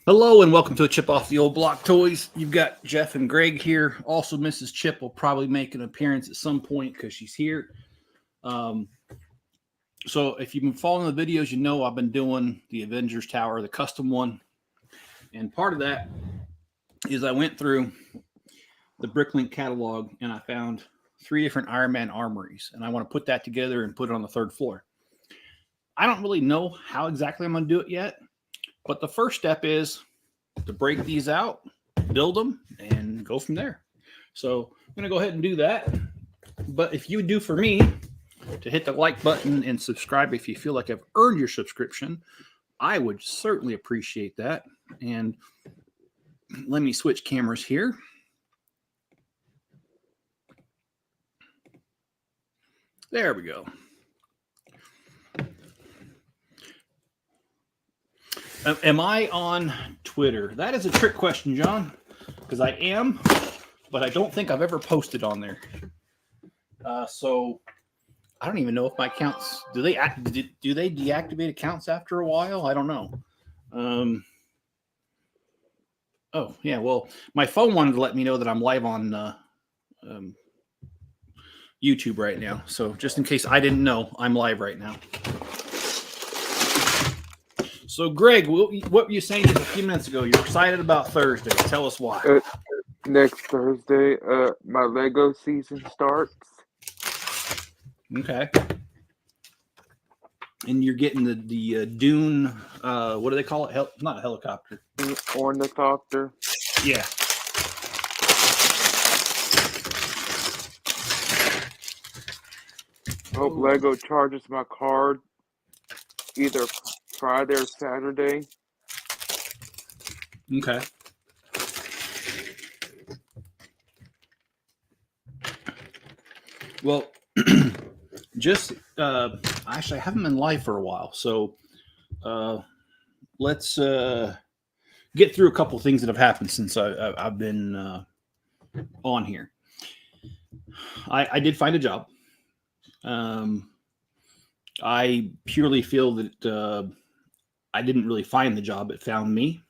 Hello and welcome to a Chip Off the Old Block Toys. You've got Jeff and Greg here. Also, Mrs. Chip will probably make an appearance at some point because she's here. So if you've been following the videos, you know I've been doing the Avengers Tower, the custom one. And part of that is I went through the Bricklink catalog and I found 3 different Iron Man armories. And I want to put that together and put it on the 3rd floor. I don't really know how exactly I'm going to do it yet. But the first step is to break these out, build them, and go from there. So I'm going to go ahead and do that. But if you do for me, to hit the like button and subscribe if you feel like I've earned your subscription, I would certainly appreciate that. And let me switch cameras here. There we go. Am I on Twitter? That is a trick question, John, because I am, but I don't think I've ever posted on there. So I don't even know if my accounts, do they deactivate accounts after a while? I don't know. Oh, yeah, well, my phone wanted to let me know that I'm live on YouTube right now. So just in case I didn't know, I'm live right now. So, Greg, what were you saying just a few minutes ago? You're excited about Thursday. Tell us why. Next Thursday, my Lego season starts. Okay. And you're getting the Dune, what do they call it? Not a helicopter. Ornithopter. Yeah. Hope Lego charges my card either Friday or Saturday. Okay. Well, just actually, I haven't been live for a while, so let's get through a couple of things that have happened since I've been on here. I did find a job. I purely feel that I didn't really find the job, it found me,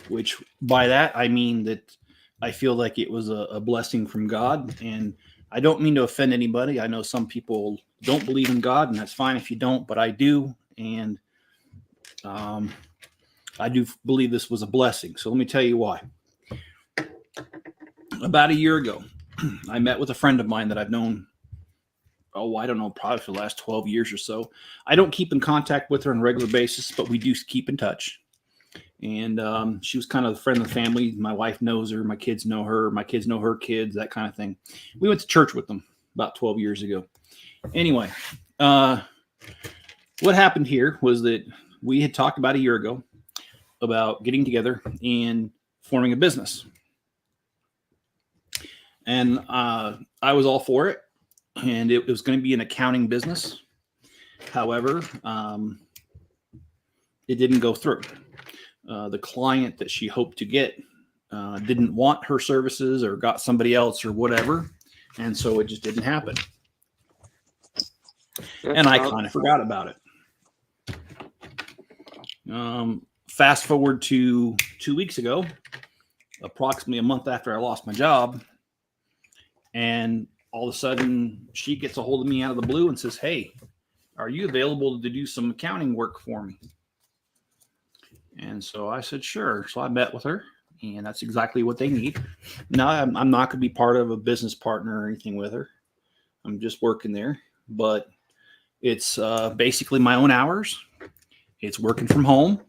which by that I mean that I feel like it was a blessing from God. And I don't mean to offend anybody. I know some people don't believe in God, and that's fine if you don't, but I do. And I do believe this was a blessing. So let me tell you why. About a year ago, I met with a friend of mine that I've known, I don't know, probably for the last 12 years or so. I don't keep in contact with her on a regular basis, but we do keep in touch. And she was kind of a friend of the family. My wife knows her. My kids know her. My kids know her kids, that kind of thing. We went to church with them about 12 years ago. Anyway, what happened here was that we had talked about a year ago about getting together and forming a business. And I was all for it. And it was going to be an accounting business. However, it didn't go through. The client that she hoped to get didn't want her services or got somebody else or whatever. And so it just didn't happen. And I kind of forgot about it. Fast forward to 2 weeks ago, approximately a month after I lost my job. And all of a sudden, she gets a hold of me out of the blue and says, "Hey, are you available to do some accounting work for me?" And so I said, "Sure." So I met with her, and that's exactly what they need. Now, I'm not going to be part of a business partner or anything with her. I'm just working there. But it's basically my own hours. It's working from home.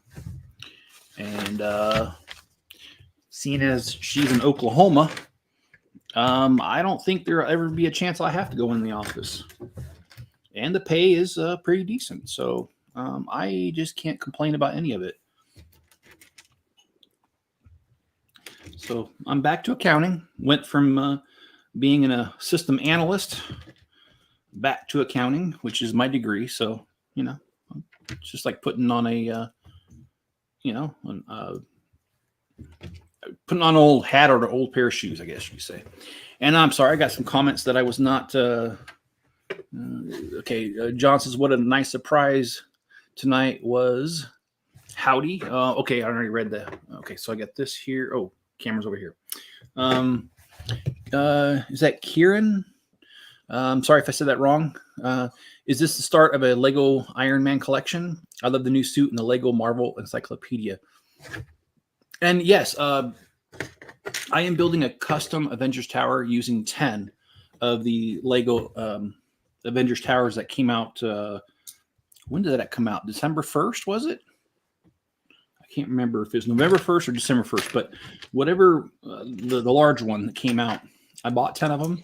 And seeing as she's in Oklahoma, I don't think there'll ever be a chance I have to go in the office. And the pay is pretty decent. So I just can't complain about any of it. So I'm back to accounting. Went from being an system analyst back to accounting, which is my degree. So, it's just like putting on putting on an old hat or an old pair of shoes, I guess you could say. And I'm sorry, I got some comments that I was not. John says, what a nice surprise tonight was. Howdy. Okay, I already read that. Okay, so I got this here. Oh, camera's over here. Is that Kieran? I'm sorry if I said that wrong. Is this the start of a Lego Iron Man collection? I love the new suit and the Lego Marvel Encyclopedia. And yes, I am building a custom Avengers Tower using 10 of the Lego Avengers Towers that came out. When did that come out? December 1st, was it? I can't remember if it was November 1st or December 1st, but whatever the large one that came out, I bought 10 of them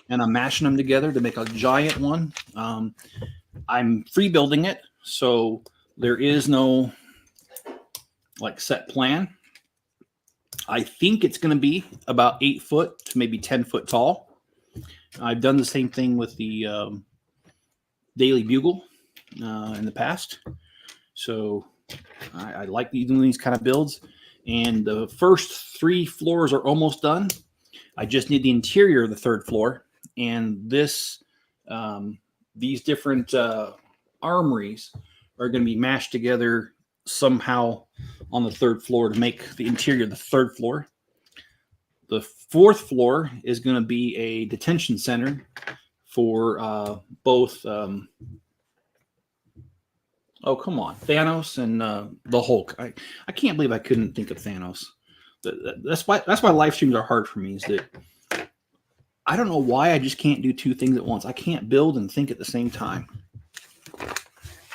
and I'm mashing them together to make a giant one. I'm free building it, so there is no like set plan. I think it's going to be about 8 foot to maybe 10 foot tall. I've done the same thing with the Daily Bugle in the past. So I like doing these kind of builds. And the first 3 floors are almost done. I just need the interior of the 3rd floor. And this, these different armories are going to be mashed together somehow on the 3rd floor to make the interior of the 3rd floor. The 4th floor is going to be a detention center for both. Oh, come on, Thanos and the Hulk. I can't believe I couldn't think of Thanos. That's why live streams are hard for me. Is that I don't know why I just can't do 2 things at once. I can't build and think at the same time.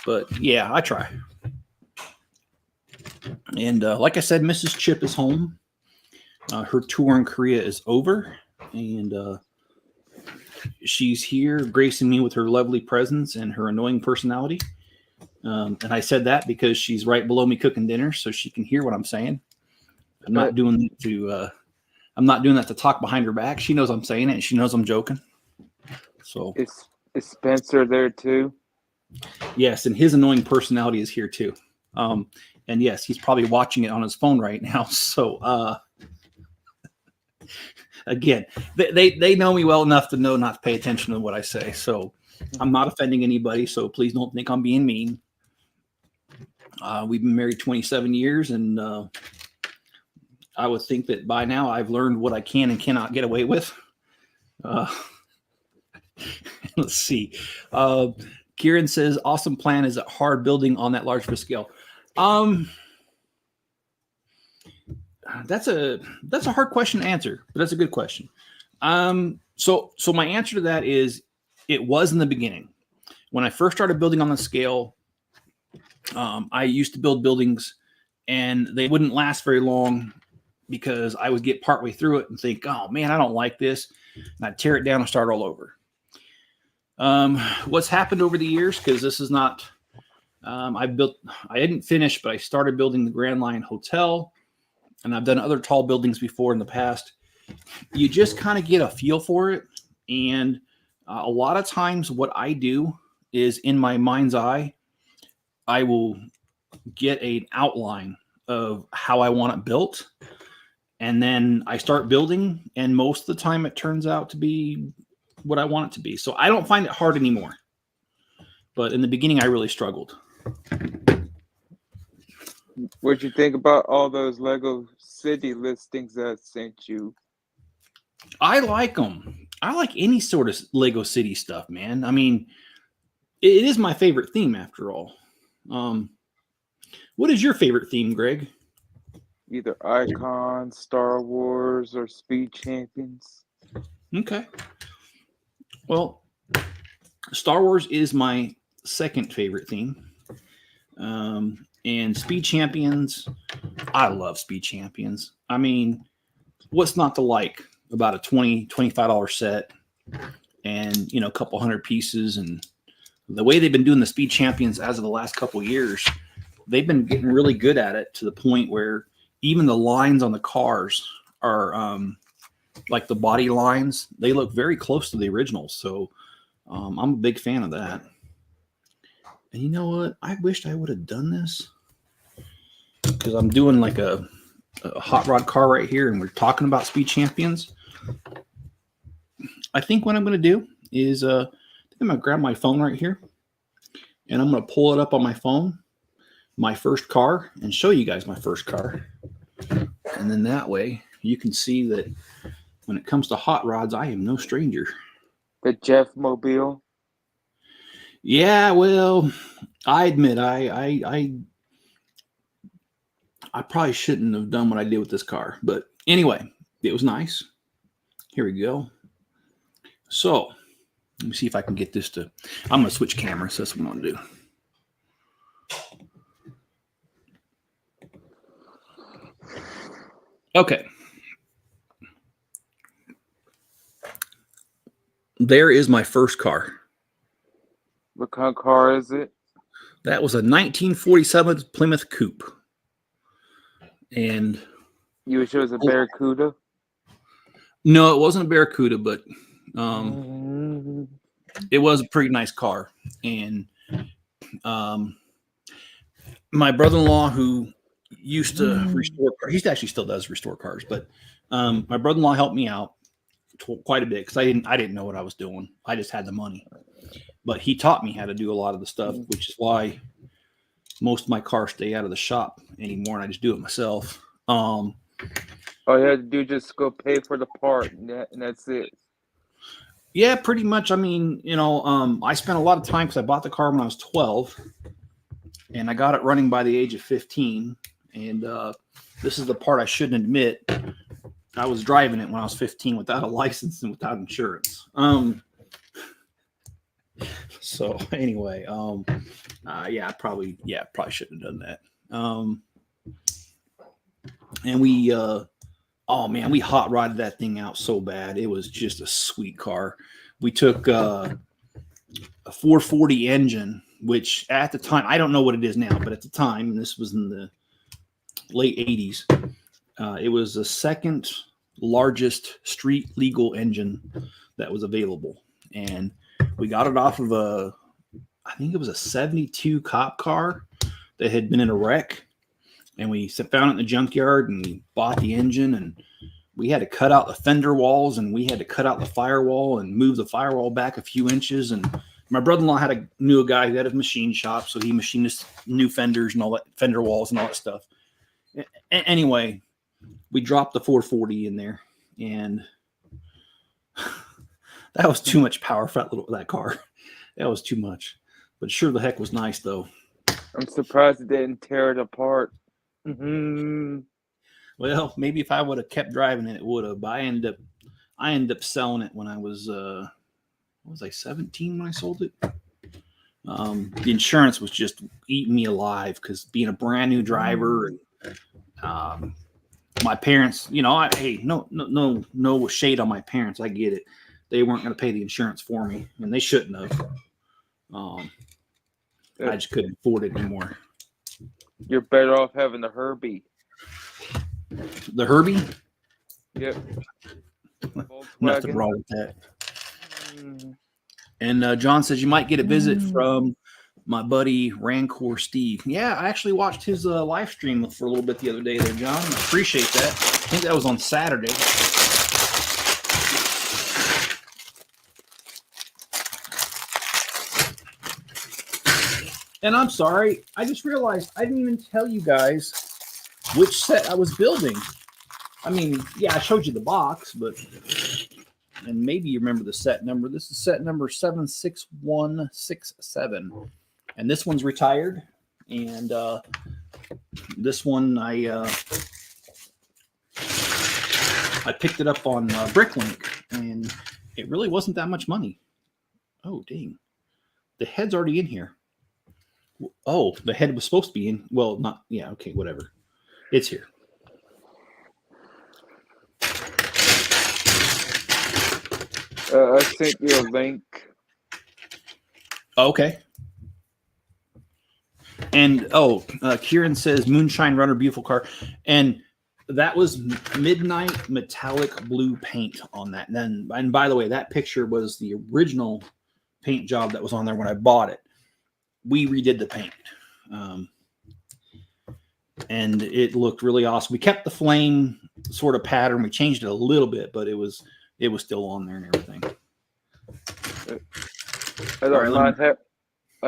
But yeah, I try. And like I said, Mrs. Chip is home. Her tour in Korea is over, and she's here gracing me with her lovely presence and her annoying personality. And I said that because she's right below me cooking dinner, so she can hear what I'm saying. I'm not doing that to talk behind her back. She knows I'm saying it, and she knows I'm joking. So is Spencer there too? Yes, and his annoying personality is here too. And yes, he's probably watching it on his phone right now. So again, they know me well enough to know not to pay attention to what I say. So I'm not offending anybody. So please don't think I'm being mean. We've been married 27 years, and I would think that by now I've learned what I can and cannot get away with. Let's see. Kieran says, awesome plan. Is it hard building on that large of a scale? That's a hard question to answer, but that's a good question. So my answer to that is it was in the beginning. When I first started building on the scale, I used to build buildings and they wouldn't last very long because I would get partway through it and think, oh man, I don't like this. And I'd tear it down and start all over. What's happened over the years, because this is not, I didn't finish, but I started building the Grand Line Hotel, and I've done other tall buildings before in the past. You just kind of get a feel for it. And a lot of times what I do is in my mind's eye, I will get an outline of how I want it built. And then I start building, and most of the time it turns out to be what I want it to be. So I don't find it hard anymore. But in the beginning, I really struggled. What'd you think about all those Lego City listings that I sent you? I like them. I like any sort of Lego City stuff, man. I mean, it is my favorite theme after all. What is your favorite theme, Greg? Either Icon, Star Wars, or Speed Champions. Okay. Well, Star Wars is my second favorite theme. And Speed Champions, I love Speed Champions. I mean, what's not to like about a $20, $25 set and, a couple hundred pieces? And the way they've been doing the Speed Champions as of the last couple of years, they've been getting really good at it to the point where even the lines on the cars are like the body lines. They look very close to the originals. So I'm a big fan of that. And you know what? I wished I would have done this because I'm doing like a hot rod car right here, and we're talking about Speed Champions. I think what I'm going to do is I'm going to grab my phone right here, and I'm going to pull it up on my phone, my first car, and show you guys my first car. And then that way you can see that when it comes to hot rods, I am no stranger. The Jeff Mobile. Yeah, well, I admit I probably shouldn't have done what I did with this car, but anyway, it was nice. Here we go. So let me see if I can get this to. I'm gonna switch cameras. So that's what I'm gonna do. Okay. There is my first car. What kind of car is it? That was a 1947 Plymouth Coupe. And You wish it was a Barracuda? no, it wasn't a Barracuda, but it was a pretty nice car. And my brother-in-law, who used to restore cars, he actually still does restore cars, but my brother-in-law helped me out quite a bit because I didn't know what I was doing. I just had the money. But he taught me how to do a lot of the stuff, which is why most of my cars stay out of the shop anymore, and I just do it myself. All you had to do is just go pay for the part, and that's it. Yeah, pretty much. I mean, I spent a lot of time because I bought the car when I was 12, and I got it running by the age of 15. And this is the part I shouldn't admit. I was driving it when I was 15 without a license and without insurance. So anyway, I probably shouldn't have done that. And we hot rodded that thing out so bad. It was just a sweet car. We took a 440 engine, which at the time, I don't know what it is now, but at the time, and this was in the late 80s, it was the second largest street legal engine that was available. And we got it off of I think it was a 72 cop car that had been in a wreck. And we found it in the junkyard and we bought the engine, and we had to cut out the fender walls, and we had to cut out the firewall and move the firewall back a few inches. And my brother-in-law knew a guy who had a machine shop, so he machined us new fenders and all that, fender walls and all that stuff. Anyway, we dropped the 440 in there, and that was too much power for that car. That was too much, but sure the heck was nice though. I'm surprised it didn't tear it apart. Mm-hmm. Well, maybe if I would have kept driving it, it would have. But I ended up selling it when I was 17 when I sold it. The insurance was just eating me alive because being a brand new driver, and my parents, no shade on my parents. I get it. They weren't going to pay the insurance for me, and they shouldn't have. I just couldn't afford it anymore. You're better off having the Herbie. The Herbie? Yep. Nothing wrong with that. And John says you might get a visit from my buddy Rancor Steve. Yeah, I actually watched his live stream for a little bit the other day there, John. I appreciate that. I think that was on Saturday. And I'm sorry, I just realized I didn't even tell you guys which set I was building. I mean, yeah, I showed you the box, and maybe you remember the set number. This is set number 76167. And this one's retired. And this one, I picked it up on Bricklink, and it really wasn't that much money. Oh, dang. The head's already in here. Oh, the head was supposed to be in. Well, not. Yeah, okay, whatever. It's here. I sent you a link. Okay. And Kieran says Moonshine Runner, beautiful car. And that was midnight metallic blue paint on that. And by the way, that picture was the original paint job that was on there when I bought it. We redid the paint. And it looked really awesome. We kept the flame sort of pattern. We changed it a little bit, but it was still on there and everything. I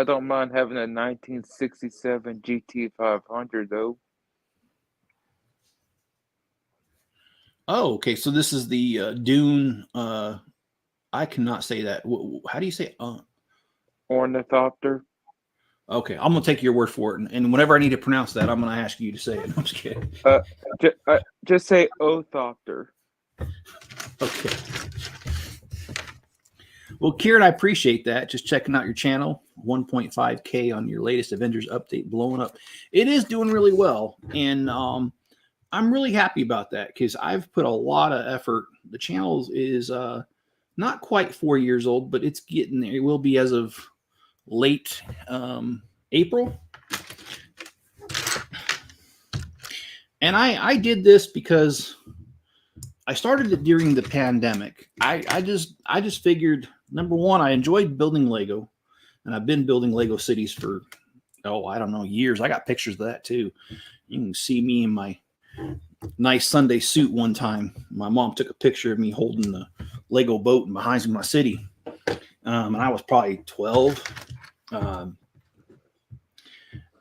don't mind having a 1967 GT500 though. Oh, okay. So this is the Dune. I cannot say that. How do you say? Ornithopter. Okay, I'm gonna take your word for it, and whenever I need to pronounce that, I'm gonna ask you to say it. I'm just kidding. Just say Othopter. Okay. Well, Kieran, I appreciate that. Just checking out your channel, 1.5K on your latest Avengers update, blowing up. It is doing really well, and I'm really happy about that because I've put a lot of effort. The channel is not quite 4 years old, but it's getting there. It will be as of late April. And I did this because I started it during the pandemic. I just figured, number one, I enjoyed building Lego, and I've been building Lego cities for, I don't know, years. I got pictures of that too. You can see me in my nice Sunday suit one time. My mom took a picture of me holding the Lego boat behind my city, and I was probably 12.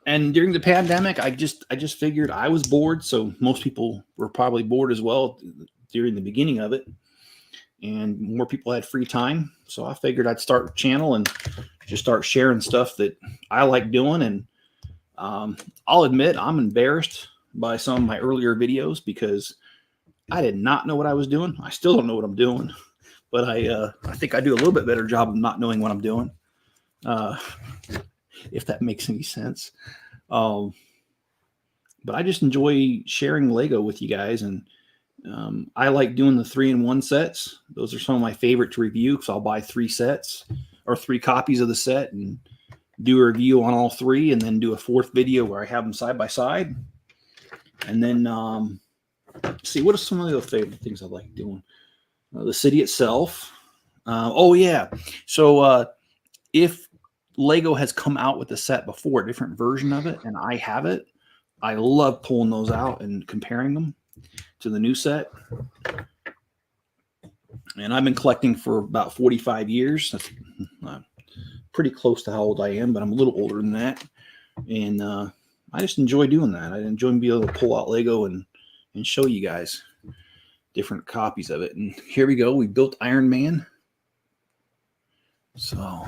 And during the pandemic, I just figured I was bored, so most people were probably bored as well during the beginning of it, and more people had free time. So I figured I'd start a channel and just start sharing stuff that I like doing. And I'll admit I'm embarrassed by some of my earlier videos because I did not know what I was doing. I still don't know what I'm doing, but I think I do a little bit better job of not knowing what I'm doing, if that makes any sense. But I just enjoy sharing Lego with you guys, and I like doing the 3-in-1 sets. Those are some of my favorite to review because I'll buy 3 sets or 3 copies of the set and do a review on all 3, and then do a 4th video where I have them side by side. And then see, what are some of the other favorite things I like doing? The city itself. Oh yeah, so if Lego has come out with a set before, a different version of it, and I have it, I love pulling those out and comparing them to the new set. And I've been collecting for about 45 years. That's pretty close to how old I am, but I'm a little older than that. And I just enjoy doing that. I enjoy being able to pull out Lego and show you guys different copies of it. And here we go. We built Iron Man. So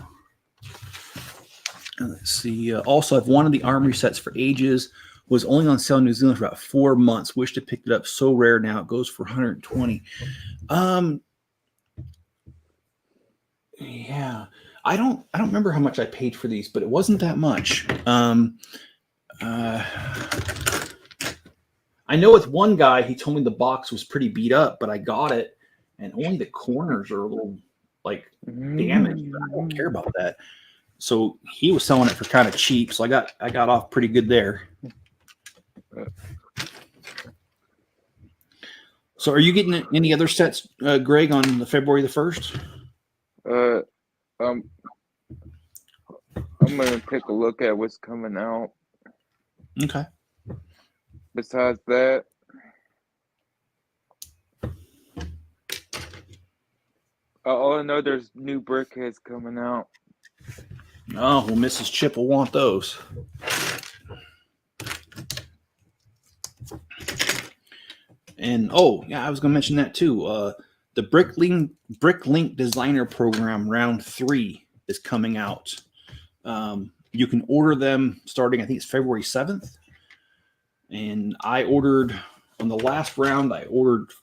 let's see. Also, I've wanted the Armory sets for ages. Was only on sale in New Zealand for about 4 months. Wished to pick it up. So rare now. It goes for 120. Yeah. I don't remember how much I paid for these, but it wasn't that much. I know with one guy, he told me the box was pretty beat up, but I got it, and only the corners are a little like damaged. I don't care about that. So he was selling it for kind of cheap, so I got off pretty good there. So are you getting any other sets, Greg, on the February the 1st? I'm gonna take a look at what's coming out. Okay. Besides that, all I know, there's new brickheads coming out. Oh, well, Mrs. Chip will want those. And oh yeah, I was going to mention that too. The Bricklink Designer Program Round 3 is coming out. You can order them starting, I think it's February 7th. And I ordered on the last round. I think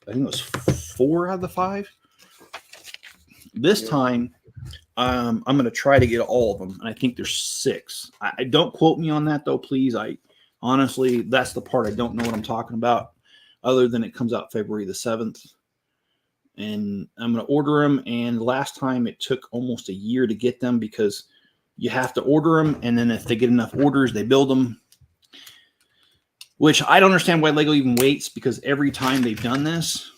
it was 4 out of the 5. This time, I'm going to try to get all of them, and I think there's 6. I don't quote me on that though, please. I honestly, that's the part I don't know what I'm talking about, other than it comes out February the 7th. And I'm going to order them. And last time it took almost a year to get them because you have to order them, and then if they get enough orders, they build them. Which I don't understand why Lego even waits, because every time they've done this,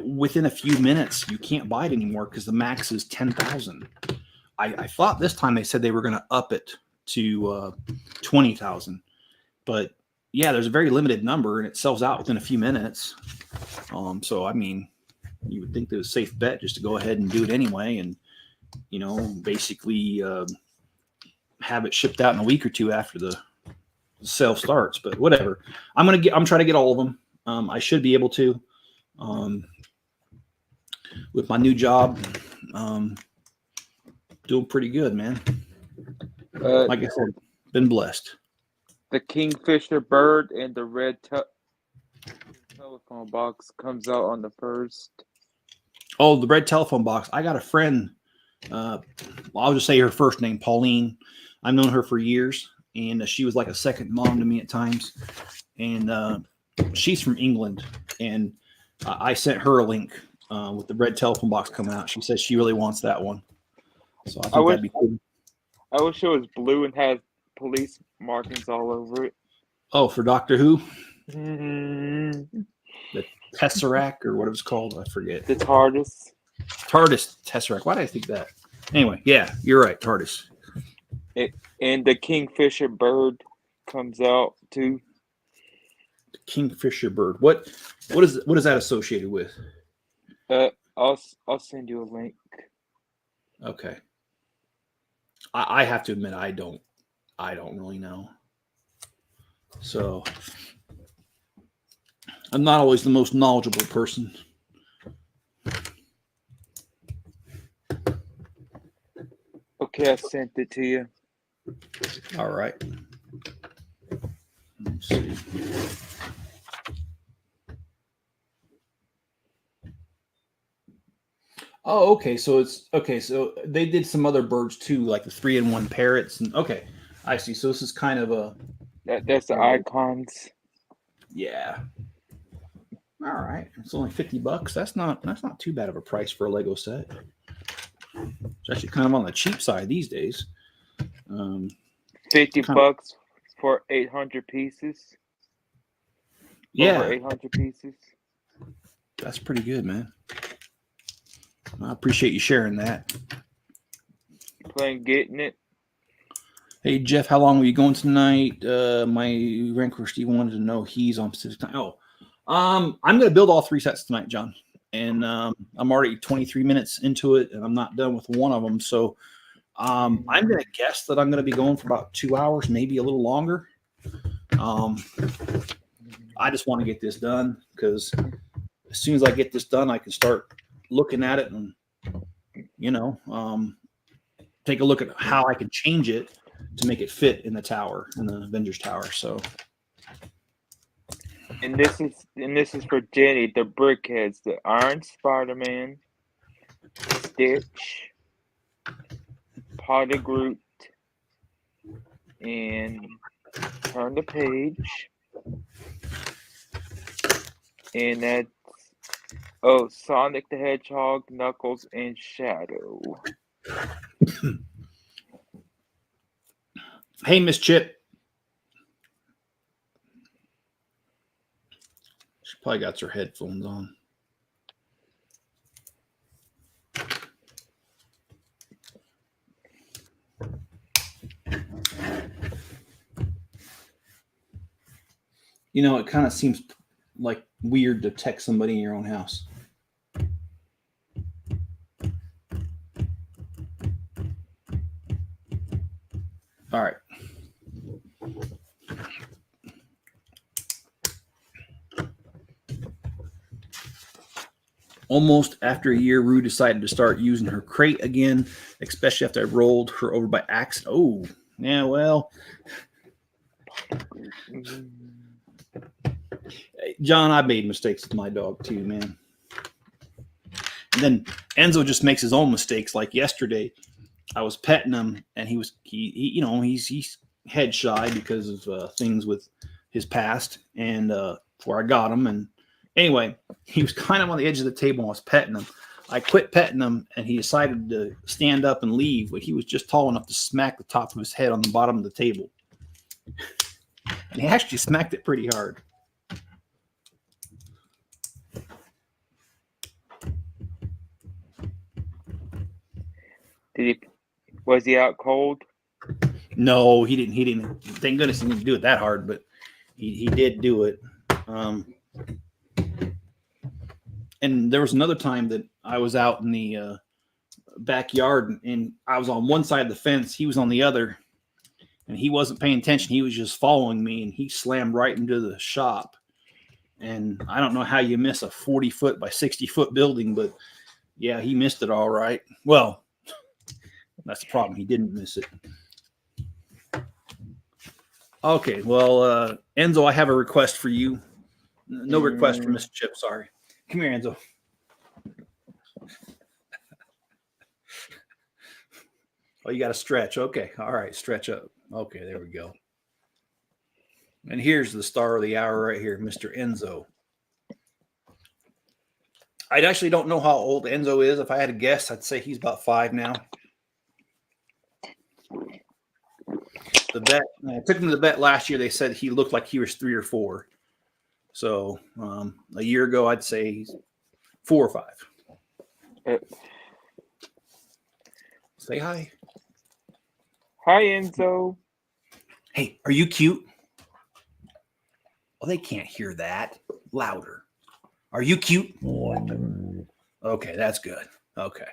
within a few minutes, you can't buy it anymore because the max is 10,000. I thought this time they said they were going to up it to 20,000. But yeah, there's a very limited number, and it sells out within a few minutes. So, I mean, you would think that it was a safe bet just to go ahead and do it anyway and, basically have it shipped out in a week or 2 after the sale starts. But whatever. I'm trying to get all of them. I should be able to. With my new job, doing pretty good, man. Like I said, been blessed. The kingfisher bird and the red telephone box comes out on the 1st. Oh, the red telephone box. I got a friend. I'll just say her first name, Pauline. I've known her for years, and she was like a second mom to me at times. And she's from England, and I sent her a link with the red telephone box coming out. She says she really wants that one. So I think that'd be cool. I wish it was blue and had police markings all over it. Oh, for Doctor Who? Mm-hmm. The Tesseract, or what it was called? I forget. The TARDIS. TARDIS Tesseract. Why did I think that? Anyway, yeah, you're right. TARDIS. And the kingfisher bird comes out too. The kingfisher bird. What is that associated with? I'll send you a link. Okay. I have to admit I don't really know. So I'm not always the most knowledgeable person. Okay, I sent it to you. All right. Let's see. Oh, okay. So So they did some other birds too, like the 3-in-1 parrots. And okay, I see. So this is kind of a that's the icons. Yeah. All right. It's only $50. That's not too bad of a price for a Lego set. It's actually kind of on the cheap side these days. $50 for 800 pieces. Yeah. Over 800 pieces. That's pretty good, man. I appreciate you sharing that. Playing getting it. Hey Jeff, how long are you going tonight? My Rancor Steve wanted to know he's on Pacific time. Oh, I'm going to build all 3 sets tonight, John. And I'm already 23 minutes into it, and I'm not done with one of them. So I'm going to guess that I'm going to be going for about 2 hours, maybe a little longer. I just want to get this done because as soon as I get this done, I can start looking at it and, take a look at how I can change it to make it fit in the tower, in the Avengers Tower. So. And this is for Jenny, the Brickheads, the Iron Spider-Man, Stitch, Potty Groot, and turn the page. And that's Sonic the Hedgehog, Knuckles, and Shadow. Hey, Miss Chip. She probably got her headphones on. It kind of seems like weird to text somebody in your own house. All right. Almost after a year, Rue decided to start using her crate again, especially after I rolled her over by accident. Oh, yeah, well. John, I made mistakes with my dog too, man. And then Enzo just makes his own mistakes. Like yesterday, I was petting him, and he's head shy because of things with his past, and before I got him. And anyway, he was kind of on the edge of the table and I was petting him. I quit petting him, and he decided to stand up and leave, but he was just tall enough to smack the top of his head on the bottom of the table. And he actually smacked it pretty hard. Was he out cold? No, he didn't. Thank goodness he didn't do it that hard, but he did do it. And there was another time that I was out in the backyard, and I was on one side of the fence. He was on the other, and he wasn't paying attention. He was just following me, and he slammed right into the shop. And I don't know how you miss a 40-foot by 60-foot building, but yeah, he missed it all right. Well, that's the problem. He didn't miss it. Okay, well, Enzo, I have a request for you. No request for Mr. Chip, sorry. Come here, Enzo. Oh, you got to stretch. Okay, all right, stretch up. Okay, there we go. And here's the star of the hour right here, Mr. Enzo. I actually don't know how old Enzo is. If I had to guess, I'd say he's about 5 now. The vet, I took him to the vet last year. They said he looked like he was 3 or 4. So a year ago, I'd say he's 4 or 5. Say hi. Hi, Enzo. Hey, are you cute? Oh, they can't hear that. Louder. Are you cute? Okay, that's good. Okay.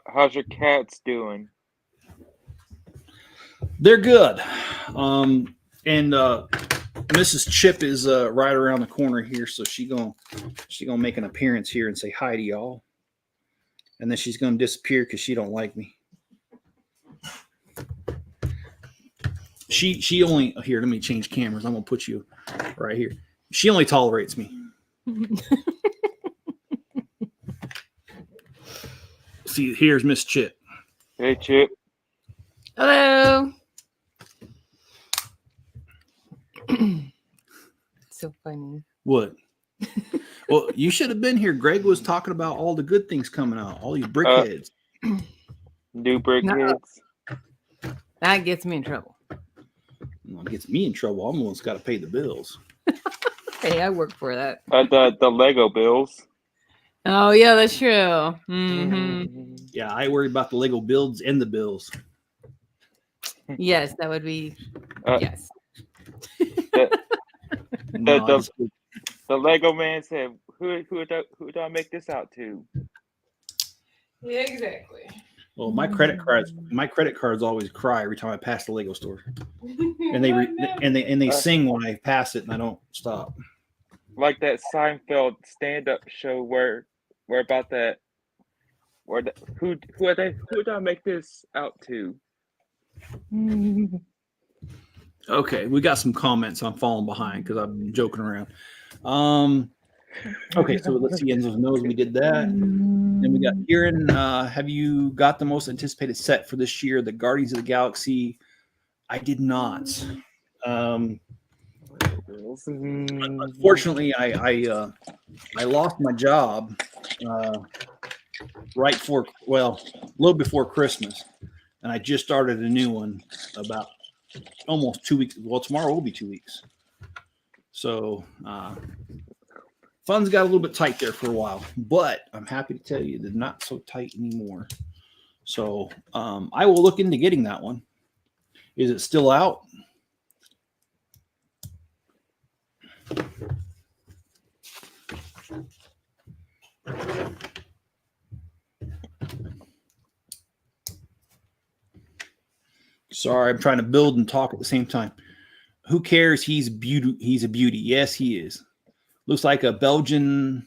How's your cats doing? They're good. And Mrs. Chip is right around the corner here, so she gonna make an appearance here and say hi to y'all, and then she's gonna disappear because she don't like me. She only here. Let me change cameras. I'm gonna put you right here. She only tolerates me. See, here's Miss Chip. Hey, Chip. Hello. So funny. What? Well, you should have been here. Greg was talking about all the good things coming out. All you brickheads. New brickheads. That gets me in trouble. Well, it gets me in trouble. I'm the one's got to pay the bills. Hey, I work for that. The Lego bills. Oh yeah, that's true. Mm-hmm. Yeah, I worry about the Lego builds and the bills. Yes, that would be. Yes. The Lego man said, "Who do I make this out to?" Yeah, exactly. Well, my credit cards always cry every time I pass the Lego store, and they sing when I pass it, and I don't stop. Like that Seinfeld stand-up show where about that. Who do I make this out to? Okay, we got some comments. I'm falling behind because I've been joking around. Okay, so let's see. Enzo knows we did that. Then we got Kieran. Have you got the most anticipated set for this year, the Guardians of the Galaxy? I did not. Unfortunately, I lost my job right before, a little before Christmas, and I just started a new one about almost 2 weeks. Well, tomorrow will be 2 weeks. So funds got a little bit tight there for a while, but I'm happy to tell you they're not so tight anymore. So I will look into getting that one. Is it still out? Sorry, I'm trying to build and talk at the same time. Who cares? He's a beauty. Yes, he is. Looks like a Belgian.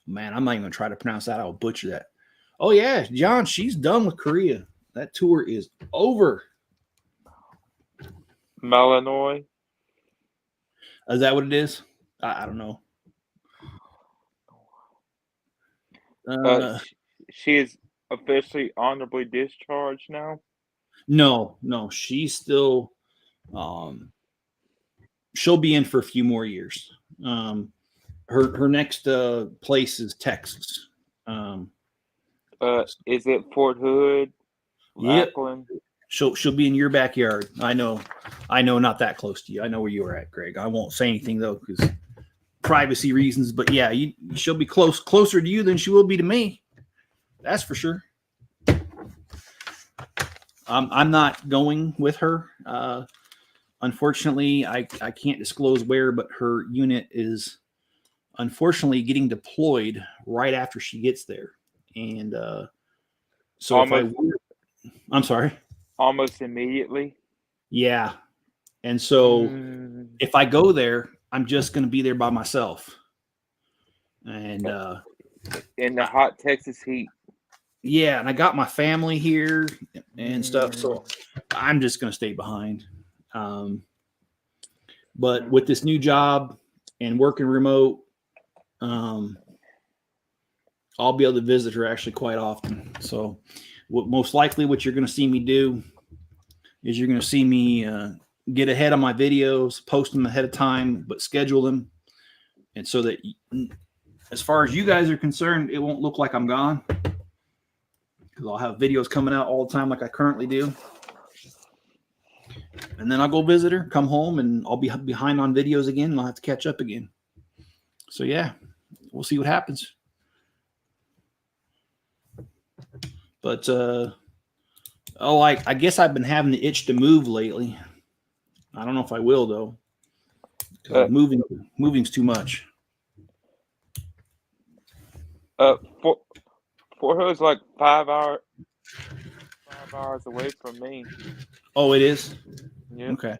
Man, I'm not even going to try to pronounce that. I'll butcher that. Oh, yeah, John, she's done with Korea. That tour is over. Malinois. Is that what it is? I don't know. She is officially honorably discharged now. No, she's still. She'll be in for a few more years. Her next place is Texas. Is it Fort Hood? Yep. Lackland? She'll be in your backyard. I know, not that close to you. I know where you are at, Greg. I won't say anything though because privacy reasons. But yeah, she'll be closer to you than she will be to me. That's for sure. I'm not going with her. Unfortunately, I can't disclose where, but her unit is unfortunately getting deployed right after she gets there. And so I'm sorry. Almost immediately. Yeah. And so Mm. if I go there, I'm just going to be there by myself. And In the hot Texas heat. yeah, and I got my family here and stuff. So I'm just going to stay behind. But with this new job and working remote, I'll be able to visit her actually quite often. So most likely what you're going to see me do is you're going to see me get ahead on my videos, post them ahead of time, but schedule them. And so that as far as you guys are concerned, it won't look like I'm gone, because I'll have videos coming out all the time like I currently do. And then I'll go visit her, come home, and I'll be behind on videos again, and I'll have to catch up again. So yeah, we'll see what happens. But I guess I've been having the itch to move lately. I don't know if I will though. Moving's too much. Fort Hill's like 5 hours away from me. Oh, it is? Yeah. Okay.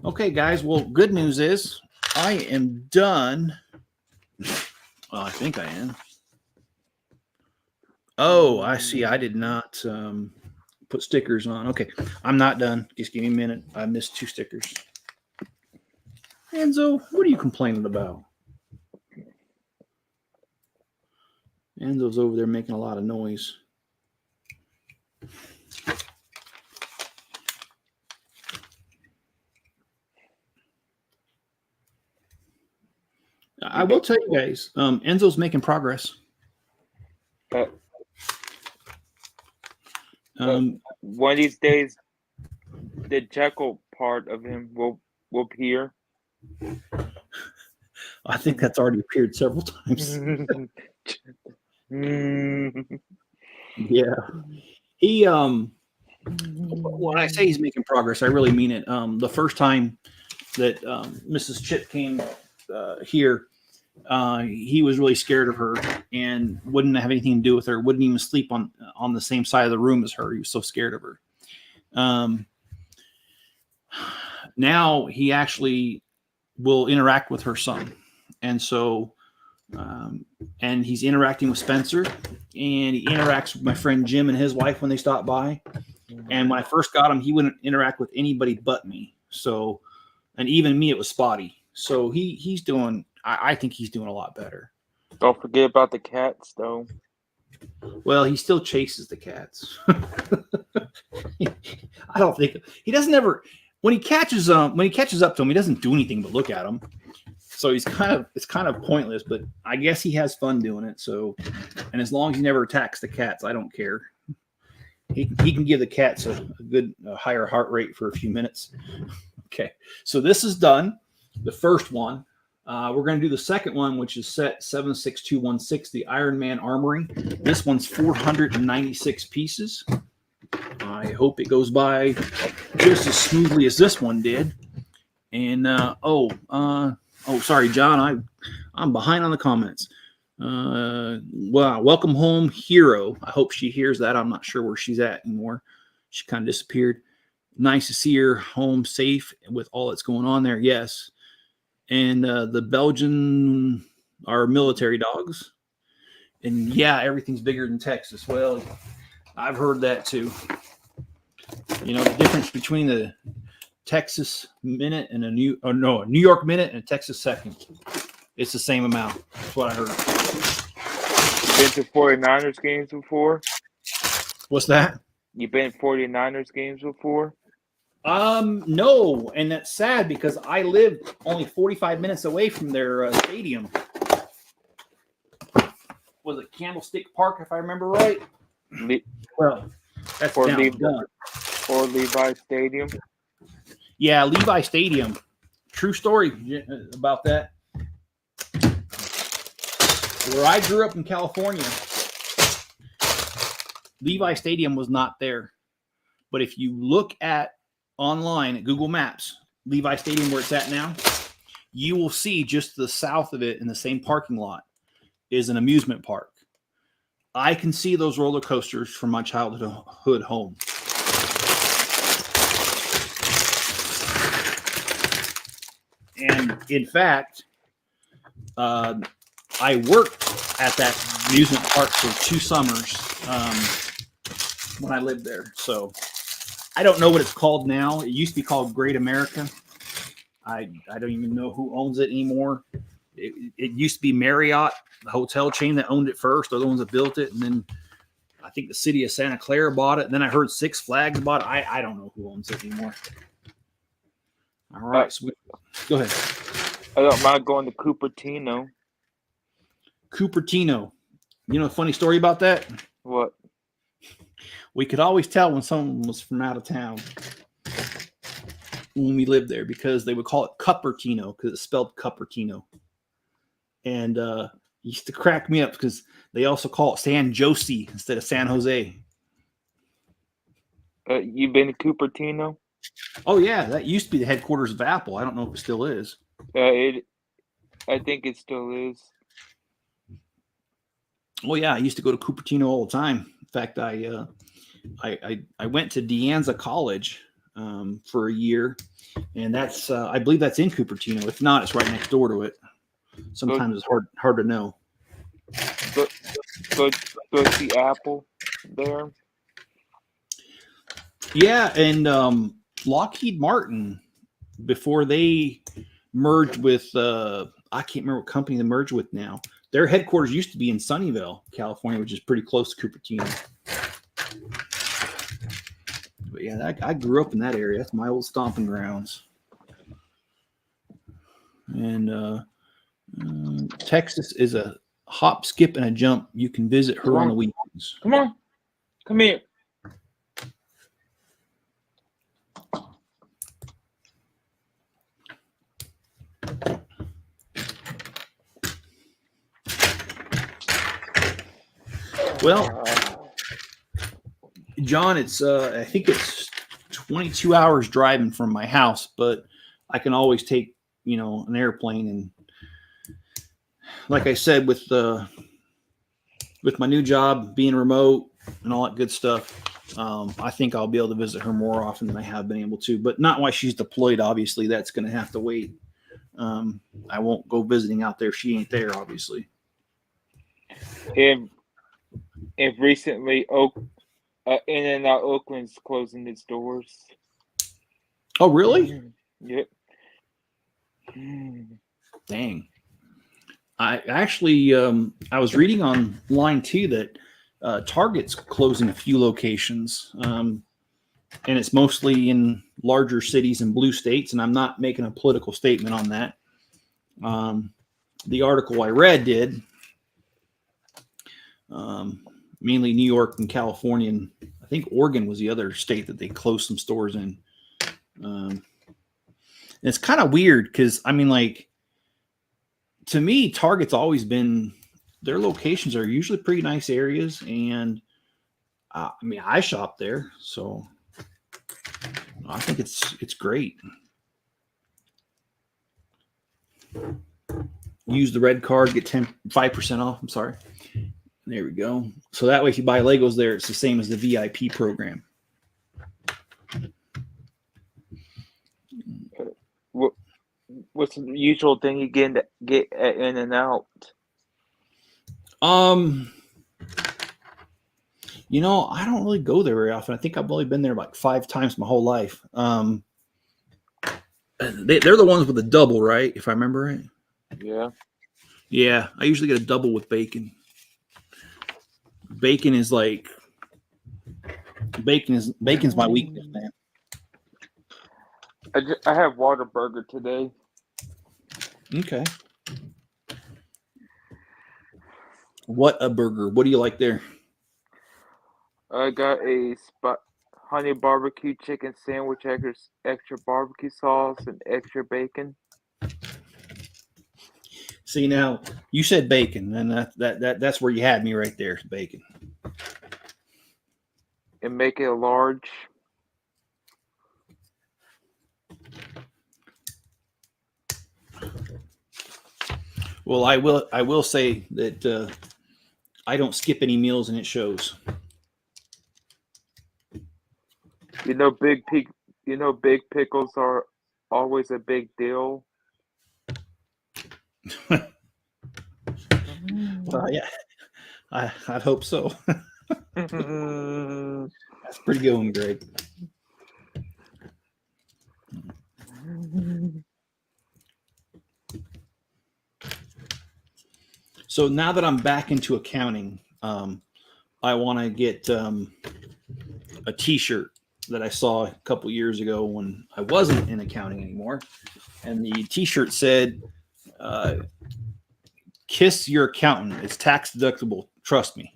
Okay, guys. Well, good news is I am done. Well, I think I am. Oh, I see. I did not put stickers on. Okay, I'm not done. Just give me a minute. I missed 2 stickers. Enzo, what are you complaining about? Enzo's over there making a lot of noise. I will tell you guys, Enzo's making progress. One of these days, the Jekyll part of him will appear. I think that's already appeared several times. Yeah. He when I say he's making progress, I really mean it. The first time that Mrs. Chip came here, he was really scared of her and wouldn't have anything to do with her, wouldn't even sleep on the same side of the room as her. He was so scared of her. Now he actually will interact with her son. And so, and he's interacting with Spencer, and he interacts with my friend Jim and his wife when they stop by. And when I first got him, he wouldn't interact with anybody but me. So, and even me, it was spotty. So he's doing, I think he's doing a lot better. Don't forget about the cats, though. Well, he still chases the cats. I don't think he doesn't ever, when he catches up to him, he doesn't do anything but look at them. So it's kind of pointless, but I guess he has fun doing it. So, and as long as he never attacks the cats, I don't care. He can give the cats a good higher heart rate for a few minutes. Okay, so this is done. The first one. We're going to do the second one, which is set 76216, the Iron Man Armory. This one's 496 pieces. I hope it goes by just as smoothly as this one did. And sorry, John, I'm behind on the comments. Wow, welcome home, Hero. I hope she hears that. I'm not sure where she's at anymore. She kind of disappeared. Nice to see her home safe with all that's going on there. Yes. And the Belgian are military dogs. And yeah, everything's bigger than Texas. Well, I've heard that too. You know, the difference between the Texas minute and a New York minute and a Texas second. It's the same amount. That's what I heard. Been to 49ers games before? What's that? You been to 49ers games before? No, and that's sad because I live only 45 minutes away from their stadium. Was it Candlestick Park, if I remember right? Well, that's or down. Levi Stadium. Yeah, Levi Stadium. True story about that. Where I grew up in California, Levi Stadium was not there. But if you look at online at Google Maps, Levi Stadium, where it's at now, you will see just to the south of it in the same parking lot is an amusement park. I can see those roller coasters from my childhood home. And in fact, I worked at that amusement park for 2 summers when I lived there. So I don't know what it's called now. It used to be called Great America. I don't even know who owns it anymore. It used to be Marriott, the hotel chain, that owned it first. They're the ones that built it. And then I think the city of Santa Clara bought it. And then I heard Six Flags bought it. I don't know who owns it anymore. All right. So go ahead. I don't mind going to Cupertino. Cupertino. You know a funny story about that? What? We could always tell when someone was from out of town when we lived there, because they would call it Cupertino because it's spelled Cupertino. And it used to crack me up because they also call it San Jose instead of San Jose. You been to Cupertino? Oh, yeah. That used to be the headquarters of Apple. I don't know if it still is. I think it still is. Oh, yeah. I used to go to Cupertino all the time. In fact, I went to De Anza College for a year, and that's I believe that's in Cupertino. If not, it's right next door to it. Sometimes it's hard to know. Go see Apple there. Yeah, and Lockheed Martin, before they merged with I can't remember what company they merged with now. Their headquarters used to be in Sunnyvale, California, which is pretty close to Cupertino. But yeah, I grew up in that area. That's my old stomping grounds. And Texas is a hop, skip, and a jump. You can visit her on the weekends. Come on. Come here. Well, John, it's I think it's 22 hours driving from my house, but I can always take, an airplane. And like I said, with my new job being remote and all that good stuff, I think I'll be able to visit her more often than I have been able to, but not while she's deployed. Obviously, that's going to have to wait. I won't go visiting out there if she ain't there, obviously. And recently, In-N-Out Oakland's closing its doors. Oh, really? Yep. Dang. I actually, I was reading online too that Target's closing a few locations, and it's mostly in larger cities and blue states. And I'm not making a political statement on that. The article I read did, mainly New York and California, and I think Oregon was the other state that they closed some stores in. And it's kind of weird because, to me, Target's always been, their locations are usually pretty nice areas, and I shop there, so I think it's great. Use the red card, get 5% off. I'm sorry. There we go. So that way, if you buy Legos there, it's the same as the VIP program. What's the usual thing you get at In-N-Out? I don't really go there very often. I think I've only been there like 5 times my whole life. They're the ones with the double, right? If I remember right. Yeah. Yeah, I usually get a double with bacon. Bacon's my weakness, man. I have Whataburger today. Okay. What a burger. What do you like there? I got a honey barbecue chicken sandwich, extra barbecue sauce, and extra bacon. See, now you said bacon, and that's where you had me right there, bacon. And make it a large. Well, I will say that I don't skip any meals, and it shows. Big pickles are always a big deal. Well, yeah, I'd hope so. That's a pretty good one, Greg. So now that I'm back into accounting, I want to get a T-shirt that I saw a couple years ago when I wasn't in accounting anymore, and the T-shirt said, "Kiss your accountant. It's tax deductible. Trust me."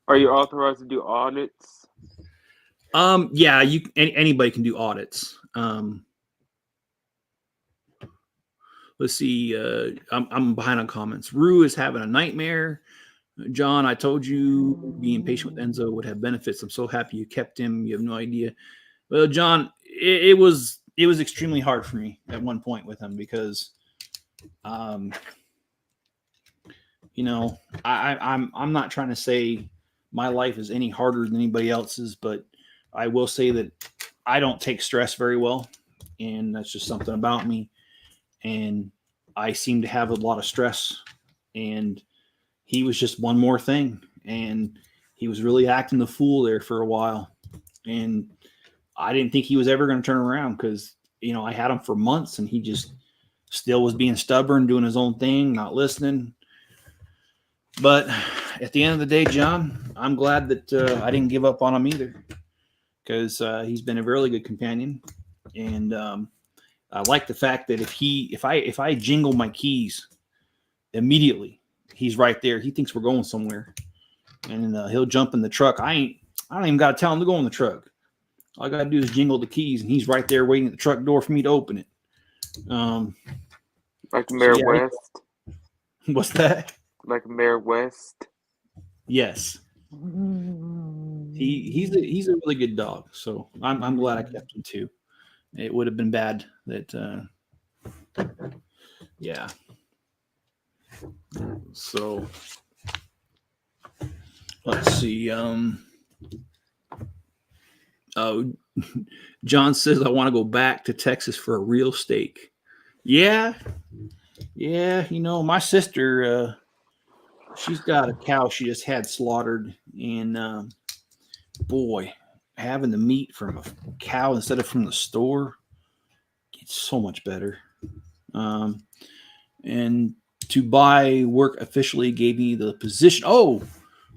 Are you authorized to do audits? Yeah, anybody can do audits. Let's see. I'm behind on comments. Rue is having a nightmare. John, I told you being patient with Enzo would have benefits. I'm so happy you kept him. You have no idea. Well, John, it was extremely hard for me at one point with him because, I'm not trying to say my life is any harder than anybody else's, but I will say that I don't take stress very well, and that's just something about me. And I seem to have a lot of stress, and he was just one more thing, and he was really acting the fool there for a while, and I didn't think he was ever going to turn around because I had him for months, and he just still was being stubborn, doing his own thing, not listening. But at the end of the day, John, I'm glad that I didn't give up on him either, because he's been a really good companion, and I like the fact that if I jingle my keys immediately, he's right there. He thinks we're going somewhere, and he'll jump in the truck. I don't even got to tell him to go in the truck. All I got to do is jingle the keys, and he's right there waiting at the truck door for me to open it. Like Mayor West. What's that? Like Mayor West. Yes. He's a really good dog. So I'm glad I kept him too. It would have been bad that yeah. So let's see. John says I want to go back to Texas for a real steak. Yeah. My sister, she's got a cow she just had slaughtered, and boy, having the meat from a cow instead of from the store, it's so much better. And to buy work officially gave me the position. Oh,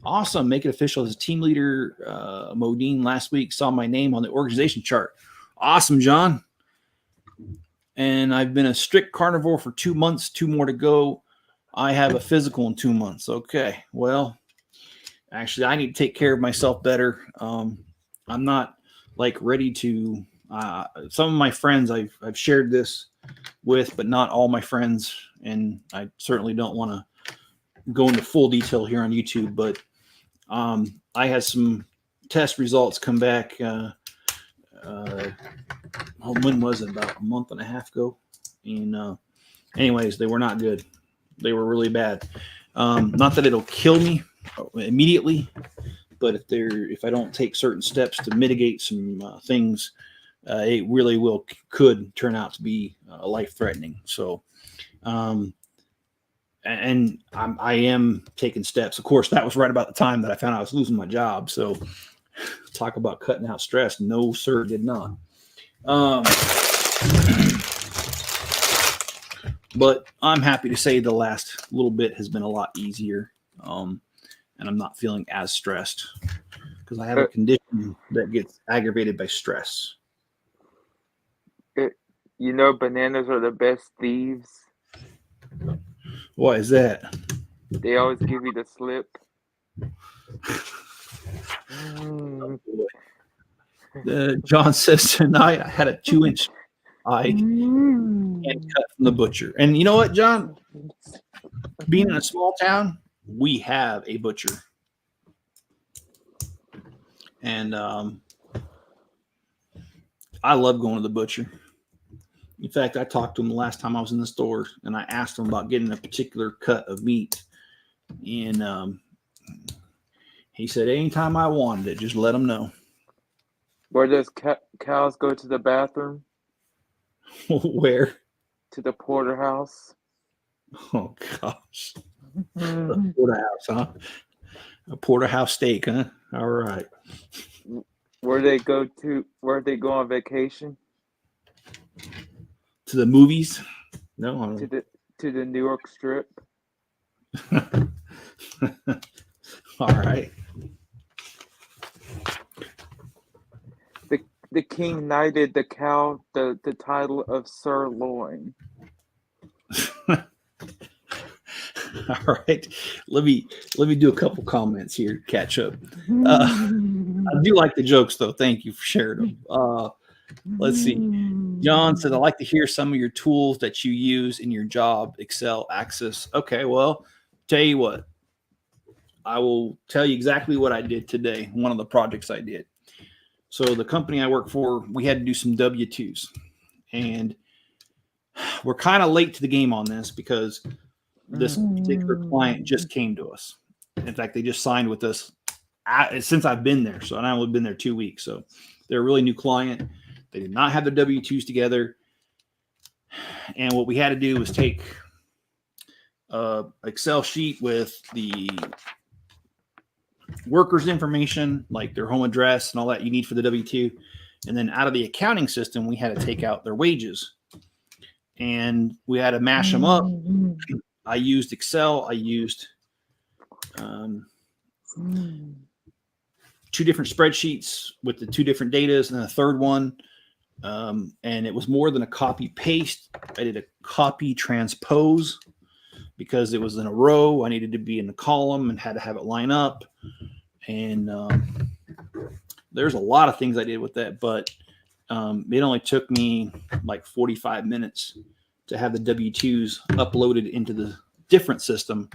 awesome. Make it official as team leader. Modine last week saw my name on the organization chart. Awesome, John. And I've been a strict carnivore for 2 months, 2 more to go. I have a physical in 2 months. Okay. Well, actually, I need to take care of myself better. I'm not ready to, some of my friends I've shared this with, but not all my friends. And I certainly don't want to go into full detail here on YouTube, but I had some test results come back. When was it? About a month and a half ago. And anyways, they were not good. They were really bad. Not that it'll kill me immediately, but if I don't take certain steps to mitigate some things, it really could turn out to be life-threatening. So, and I am taking steps. Of course, that was right about the time that I found out I was losing my job. So, talk about cutting out stress. No, sir, did not. But I'm happy to say the last little bit has been a lot easier, and I'm not feeling as stressed because I have a condition that gets aggravated by stress. Bananas are the best thieves. Why is that? They always give you the slip. John says tonight I had a 2-inch eye and cut from the butcher. And you know what, John? Being in a small town, we have a butcher. And I love going to the butcher. In fact, I talked to him the last time I was in the store, and I asked him about getting a particular cut of meat. And he said, anytime I wanted it, just let him know. Where does cows go to the bathroom? Where? to the porterhouse. Oh gosh, a Mhm. porterhouse, huh? A porterhouse steak, huh? All right. Where they go to? Where they go on vacation? To the movies? No. I To don't. the New York Strip. All right. The king knighted the cow the title of sirloin. All right. Let me do a couple comments here. Catch up. I do like the jokes though. Thank you for sharing them. Let's see. John said, "I like to hear some of your tools that you use in your job, Excel, Access." Okay, well, tell you what. I will tell you exactly what I did today. One of the projects I did. So the company I work for, we had to do some W-2s, and we're kind of late to the game on this because this particular client just came to us. In fact, they just signed with us since I've been there. So I've only been there 2 weeks. So they're a really new client. They did not have their W-2s together. And what we had to do was take an Excel sheet with the workers' information, like their home address and all that you need for the W-2. And then out of the accounting system, we had to take out their wages. And we had to mash them up. I used Excel. I used 2 different spreadsheets with the 2 different datas and a third one. And it was more than a copy paste. I did a copy transpose because it was in a row. I needed to be in the column and had to have it line up. And there's a lot of things I did with that, but it only took me like 45 minutes to have the W-2s uploaded into the different system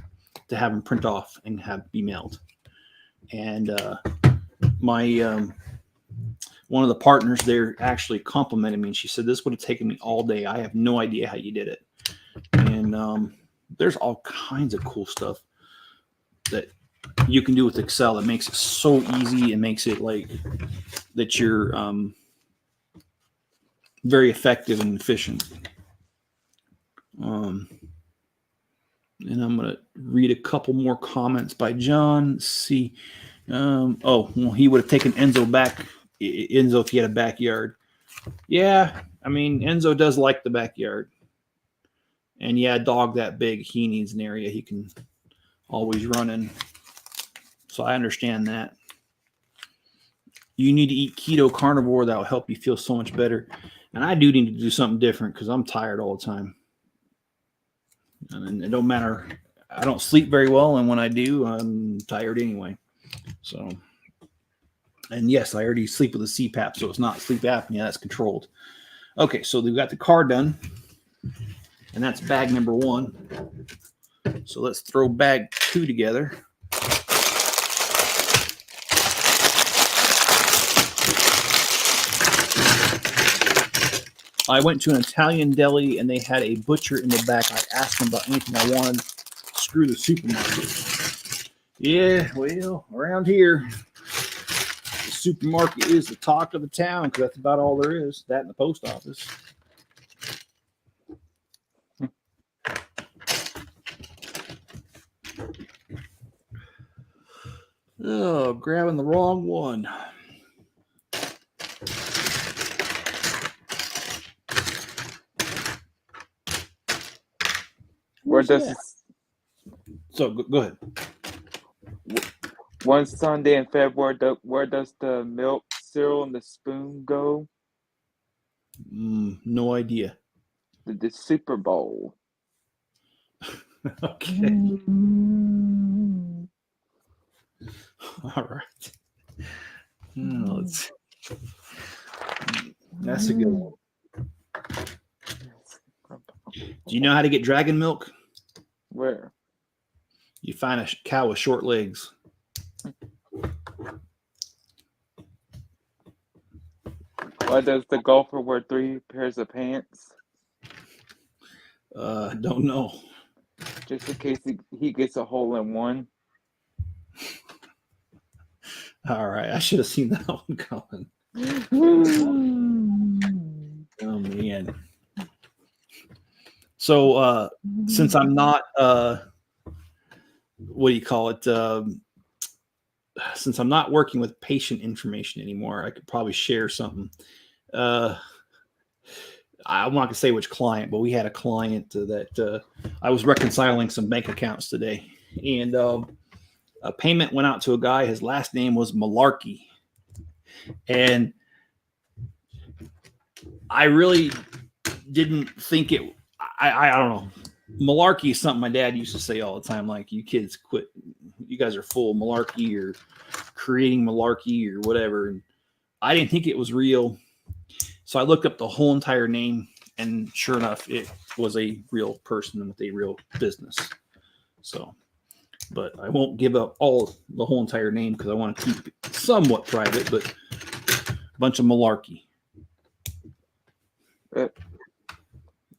to have them print off and have be mailed. And my one of the partners there actually complimented me, and she said, "This would have taken me all day. I have no idea how you did it." And there's all kinds of cool stuff that you can do with Excel that makes it so easy and makes it like that you're very effective and efficient. And I'm going to read a couple more comments by John. Let's see. Well, he would have taken Enzo back. Enzo, if he had a backyard. Yeah, I mean, Enzo does like the backyard. And yeah, a dog that big, he needs an area he can always run in. So I understand that. You need to eat keto carnivore. That will help you feel so much better. And I do need to do something different because I'm tired all the time. And it don't matter. I don't sleep very well. And when I do, I'm tired anyway. So, and yes, I already sleep with a CPAP. So it's not sleep apnea. That's controlled. Okay. So we've got the car done. And that's bag number 1. So let's throw bag 2 together. I went to an Italian deli and they had a butcher in the back. I asked them about anything I wanted. Screw the supermarket. Yeah, well, around here, the supermarket is the talk of the town because that's about all there is. That and the post office. Oh, grabbing the wrong one. Where Where's does that? this, So go ahead. one Sunday in February? Where does the milk, cereal, and the spoon go? No idea. The Super Bowl. Okay. All right. Let's see. That's a good one. Do you know how to get dragon milk? Where? You find a cow with short legs. Why does the golfer wear 3 pairs of pants? Don't know. Just in case he gets a hole in one. All right. I should have seen that one coming. Oh, man. So since I'm not what do you call it? Since I'm not working with patient information anymore, I could probably share something. I'm not going to say which client, but we had a client that I was reconciling some bank accounts today. And a payment went out to a guy. His last name was Malarkey. And I really didn't think it, I don't know. Malarkey is something my dad used to say all the time. Like, you kids quit. You guys are full of malarkey or creating malarkey or whatever. And I didn't think it was real. So I looked up the whole entire name, and sure enough, it was a real person with a real business. So, but I won't give up the whole entire name because I want to keep it somewhat private, but a bunch of malarkey.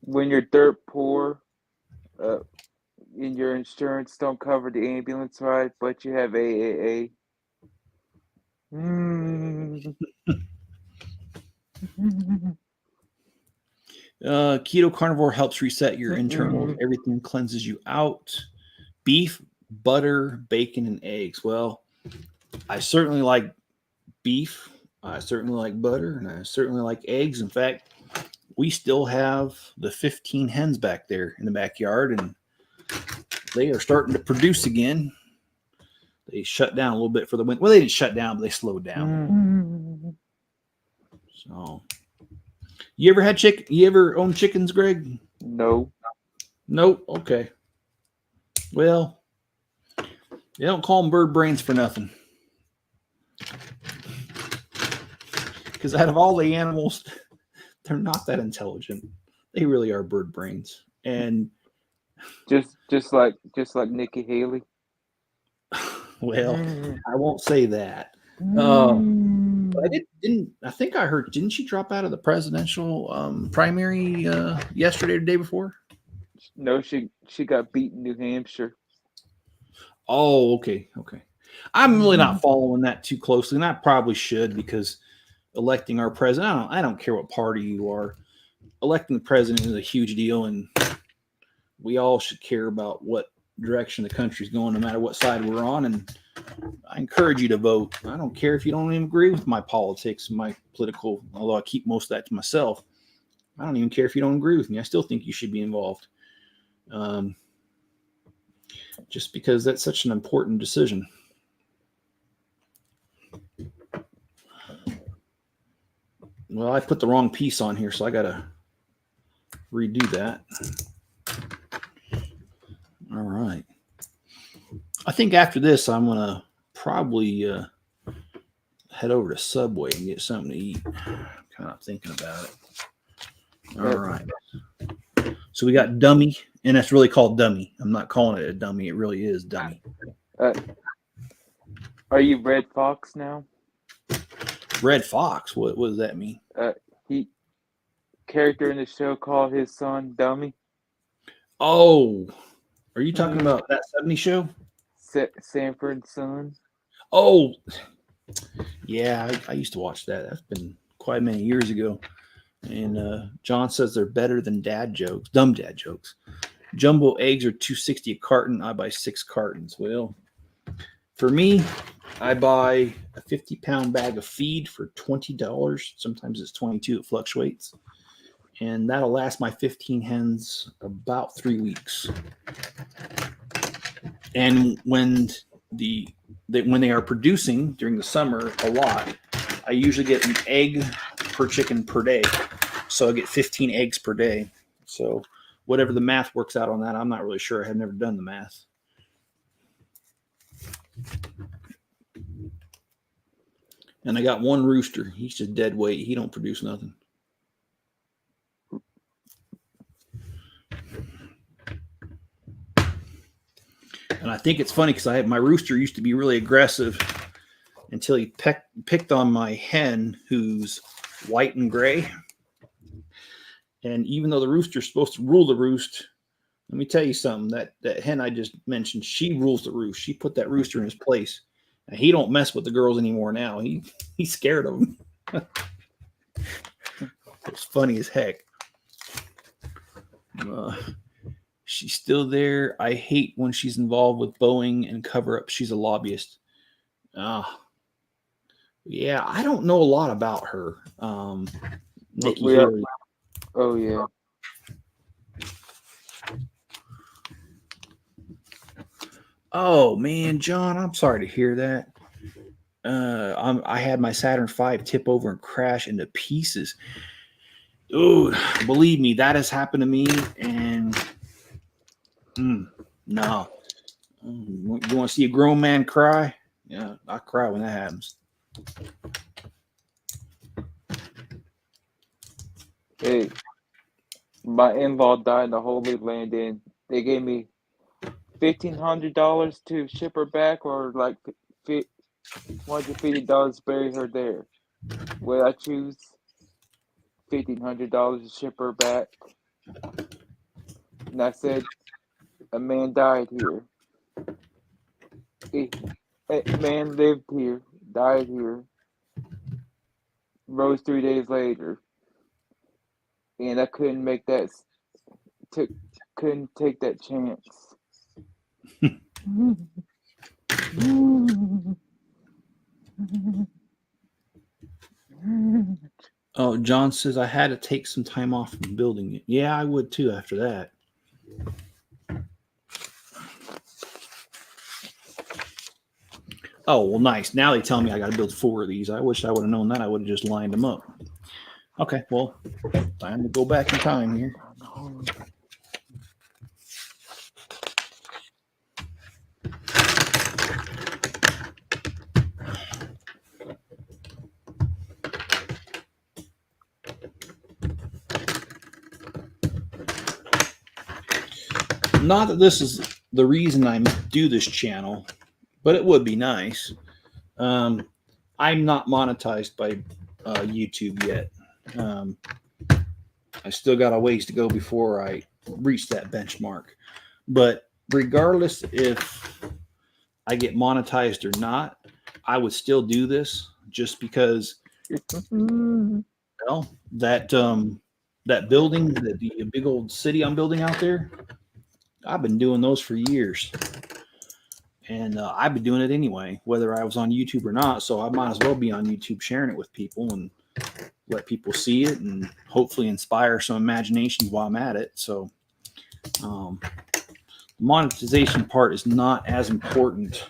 When you're dirt poor, and your insurance don't cover the ambulance ride, but you have AAA. Keto carnivore helps reset your internals. Everything cleanses you out. Beef, butter, bacon, and eggs. Well, I certainly like beef. I certainly like butter, and I certainly like eggs. In fact, we still have the 15 hens back there in the backyard, and they are starting to produce again. They shut down a little bit for the winter. Well, they didn't shut down, but they slowed down. So, you ever had chicken? You ever owned chickens, Greg? No. Nope. Okay. Well, they don't call them bird brains for nothing. Because out of all the animals, they're not that intelligent. They really are bird brains. And just like Nikki Haley. Well, I won't say that. But I think I heard, didn't she drop out of the presidential primary yesterday or the day before? No, she got beat in New Hampshire. Oh, okay. I'm really not following that too closely, and I probably should, because electing our president, I don't care what party you are. Electing the president is a huge deal, and we all should care about what direction the country's going, no matter what side we're on. And I encourage you to vote. I don't care if you don't even agree with my politics, my political, although I keep most of that to myself. I don't even care if you don't agree with me. I still think you should be involved. Just because that's such an important decision. Well, I put the wrong piece on here, so I got to redo that. All right. I think after this, I'm going to probably head over to Subway and get something to eat. I'm kind of thinking about it. All right. So we got Dummy, and it's really called Dummy. I'm not calling it a dummy. It really is Dummy. Are you Red Fox now? Red Fox? What does that mean? He character in the show called his son Dummy. Oh, are you talking about that 70 show? Sanford and Son. Oh, yeah, I used to watch that. That's been quite many years ago. And John says they're better than dad jokes, dumb dad jokes. Jumbo eggs are $2.60 a carton. I buy 6 cartons. Well, for me, I buy a 50-pound bag of feed for $20. Sometimes it's $22. It fluctuates. And that'll last my 15 hens about 3 weeks. And when they are producing during the summer a lot, I usually get an egg per chicken per day. So I get 15 eggs per day. So whatever the math works out on that, I'm not really sure. I have never done the math. And I got one rooster. He's just dead weight. He don't produce nothing. And I think it's funny because my rooster used to be really aggressive until he picked on my hen, who's white and gray. And even though the rooster's supposed to rule the roost, let me tell you something. That hen I just mentioned, she rules the roost. She put that rooster in his place. And he don't mess with the girls anymore now. He's scared of them. It's funny as heck. She's still there. I hate when she's involved with Boeing and cover up. She's a lobbyist. Yeah, I don't know a lot about her. Nikki Haley. Oh yeah. Oh man, John, I'm sorry to hear that. I had my Saturn V tip over and crash into pieces. Oh, believe me, that has happened to me. And no, you want to see a grown man cry? Yeah, I cry when that happens. Hey, my in-law died in the Holy Land, and they gave me $1,500 to ship her back, or like $150 to bury her there. Would I choose $1,500 to ship her back? And I said, a man died here. A man lived here, died here, rose 3 days later, and I couldn't make that. Couldn't take that chance. Oh, John says I had to take some time off from building it. Yeah, I would too after that. Oh, well, nice. Now they tell me I got to build 4 of these. I wish I would have known that. I would have just lined them up. Okay, well, time to go back in time here. Not that this is the reason I do this channel, but it would be nice. I'm not monetized by YouTube yet. I still got a ways to go before I reach that benchmark. But regardless if I get monetized or not, I would still do this just because, well, that building, the big old city I'm building out there, I've been doing those for years. And I've been doing it anyway, whether I was on YouTube or not. So I might as well be on YouTube sharing it with people and let people see it and hopefully inspire some imagination while I'm at it. So the monetization part is not as important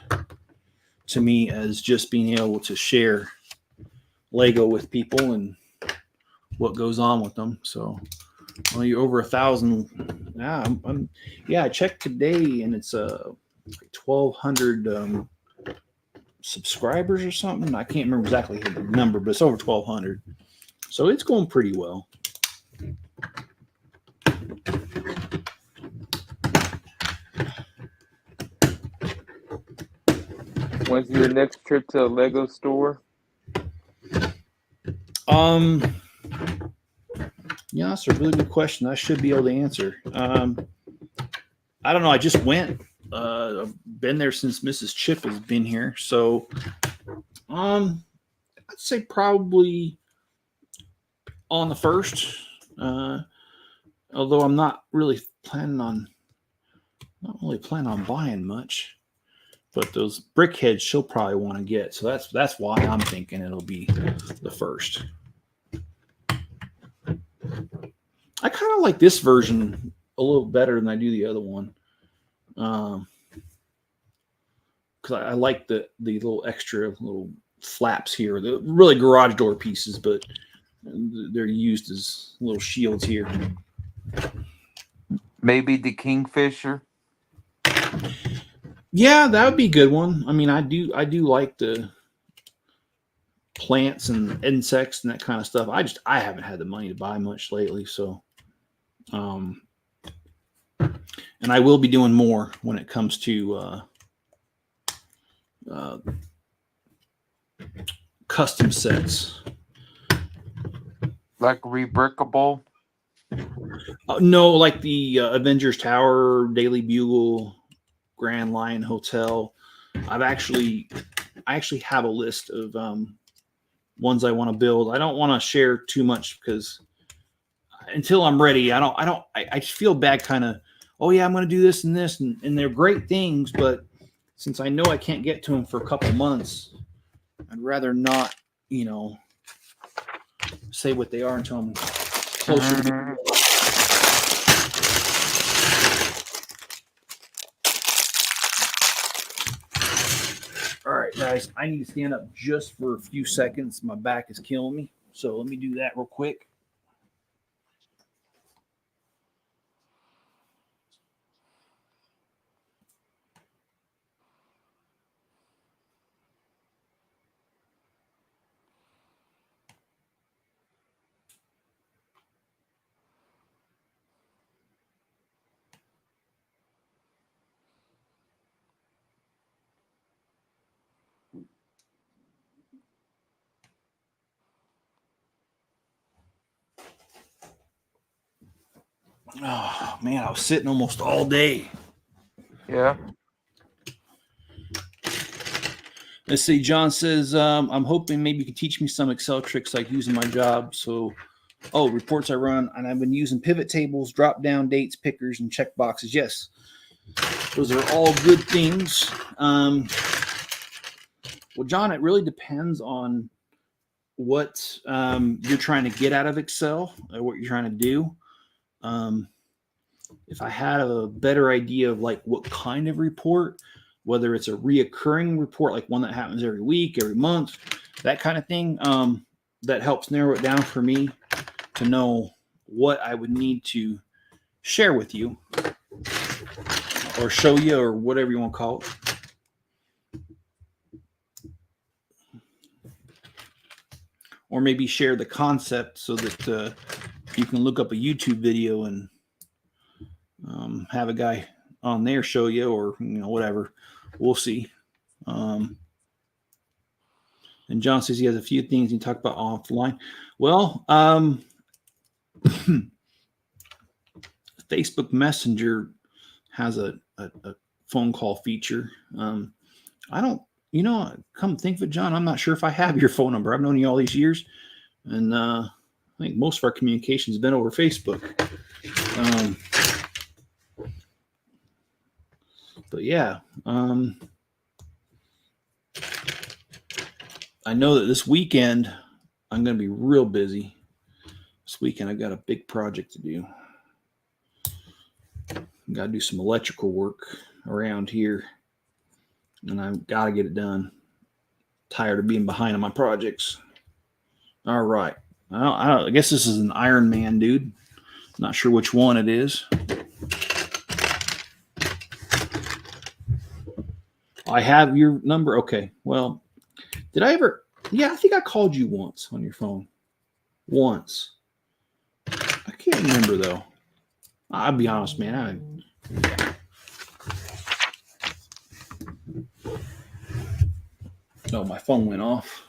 to me as just being able to share Lego with people and what goes on with them. So well, you're over 1,000. Yeah, I checked today and it's 1,200 subscribers or something. I can't remember exactly the number, but it's over 1,200. So it's going pretty well. When's your next trip to a Lego store? Yeah, that's a really good question. I should be able to answer. I don't know. I just went. I've been there since Mrs. Chip has been here. So, I'd say probably on the 1st. Although I'm not really planning on buying much. But those brickheads she'll probably want to get. So that's why I'm thinking it'll be the 1st. I kind of like this version a little better than I do the other one. Because I like the little extra little flaps here. They're really garage door pieces, but they're used as little shields here. Maybe the Kingfisher. Yeah, that would be a good one. I mean, I do like the plants and insects and that kind of stuff. I haven't had the money to buy much lately, so and I will be doing more when it comes to custom sets. Like rebrickable? No, like the Avengers Tower, Daily Bugle, Grand Lion Hotel. I actually have a list of ones I want to build. I don't want to share too much because until I'm ready. I just feel bad kind of, oh yeah, I'm going to do this and this, and they're great things, but since I know I can't get to them for a couple months, I'd rather not, say what they are until I'm closer to. All right, guys, I need to stand up just for a few seconds. My back is killing me. So let me do that real quick. Oh, man, I was sitting almost all day. Yeah. Let's see. John says, I'm hoping maybe you can teach me some Excel tricks like using my job. So, reports I run, and I've been using pivot tables, drop down dates, pickers, and check boxes. Yes, those are all good things. Well, John, it really depends on what you're trying to get out of Excel or what you're trying to do. If I had a better idea of like what kind of report, whether it's a reoccurring report, like one that happens every week, every month, that kind of thing, that helps narrow it down for me to know what I would need to share with you or show you or whatever you want to call it. Or maybe share the concept so that you can look up a YouTube video and have a guy on there show you, or whatever. We'll see. And John says he has a few things he talked about offline. Well, Facebook Messenger has a phone call feature. I don't, come think of it, John, I'm not sure if I have your phone number. I've known you all these years, and I think most of our communication has been over Facebook. But yeah, I know that this weekend I'm going to be real busy. This weekend I've got a big project to do. Got to do some electrical work around here, and I've got to get it done. Tired of being behind on my projects. All right. I guess this is an Iron Man, dude. Not sure which one it is. I have your number. Okay. Well, did I ever? Yeah, I think I called you once on your phone. Once. I can't remember, though. I'll be honest, man. Oh, my phone went off.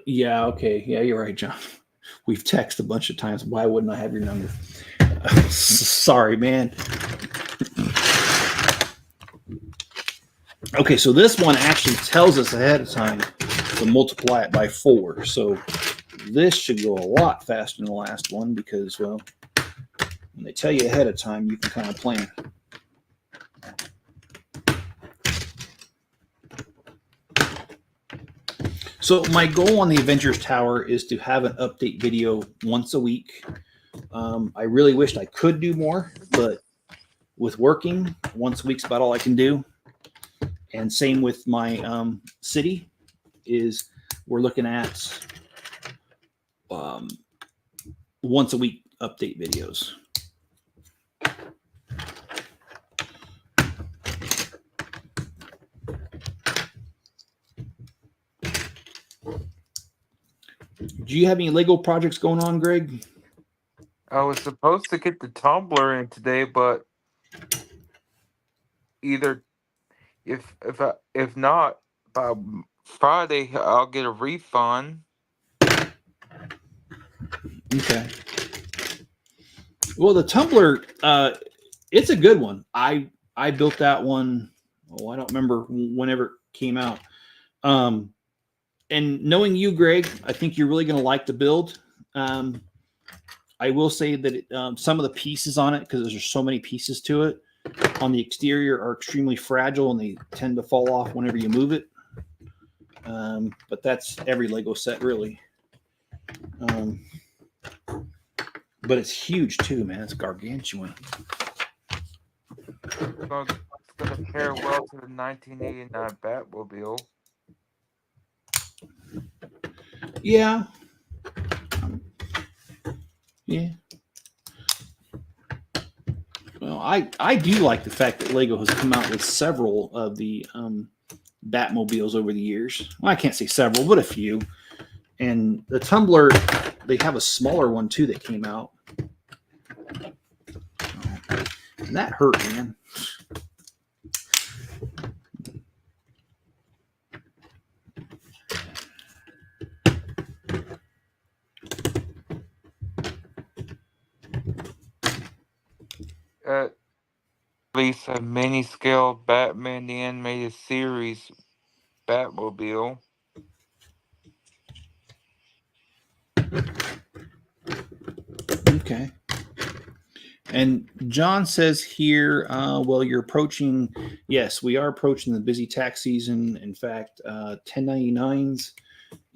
Yeah, okay. Yeah, you're right, John. We've texted a bunch of times. Why wouldn't I have your number? Sorry, man. Okay, so this one actually tells us ahead of time to multiply it by 4. So this should go a lot faster than the last one because, well, when they tell you ahead of time, you can kind of plan. So my goal on the Avengers Tower is to have an update video once a week. I really wished I could do more, but with working, once a week's about all I can do. And same with my city, is we're looking at once a week update videos. Do you have any Lego projects going on, Greg? I was supposed to get the tumbler in today, but either if not by Friday, I'll get a refund. Okay. Well, the tumbler, it's a good one. I built that one. Oh, I don't remember whenever it came out. and knowing you, Greg, I think you're really going to like the build. I will say that some of the pieces on it, because there's so many pieces to it, on the exterior are extremely fragile and they tend to fall off whenever you move it. But that's every Lego set, really. But it's huge too, man. It's gargantuan. It's gonna pair well to the 1989 Batmobile. Yeah. Yeah. Well, I do like the fact that Lego has come out with several of the Batmobiles over the years. Well, I can't say several, but a few. And the Tumbler, they have a smaller one too that came out. And that hurt, man. Release a mini scale Batman the Animated Series Batmobile. Okay. And John says here, well, you're approaching, yes, we are approaching the busy tax season. In fact, 1099s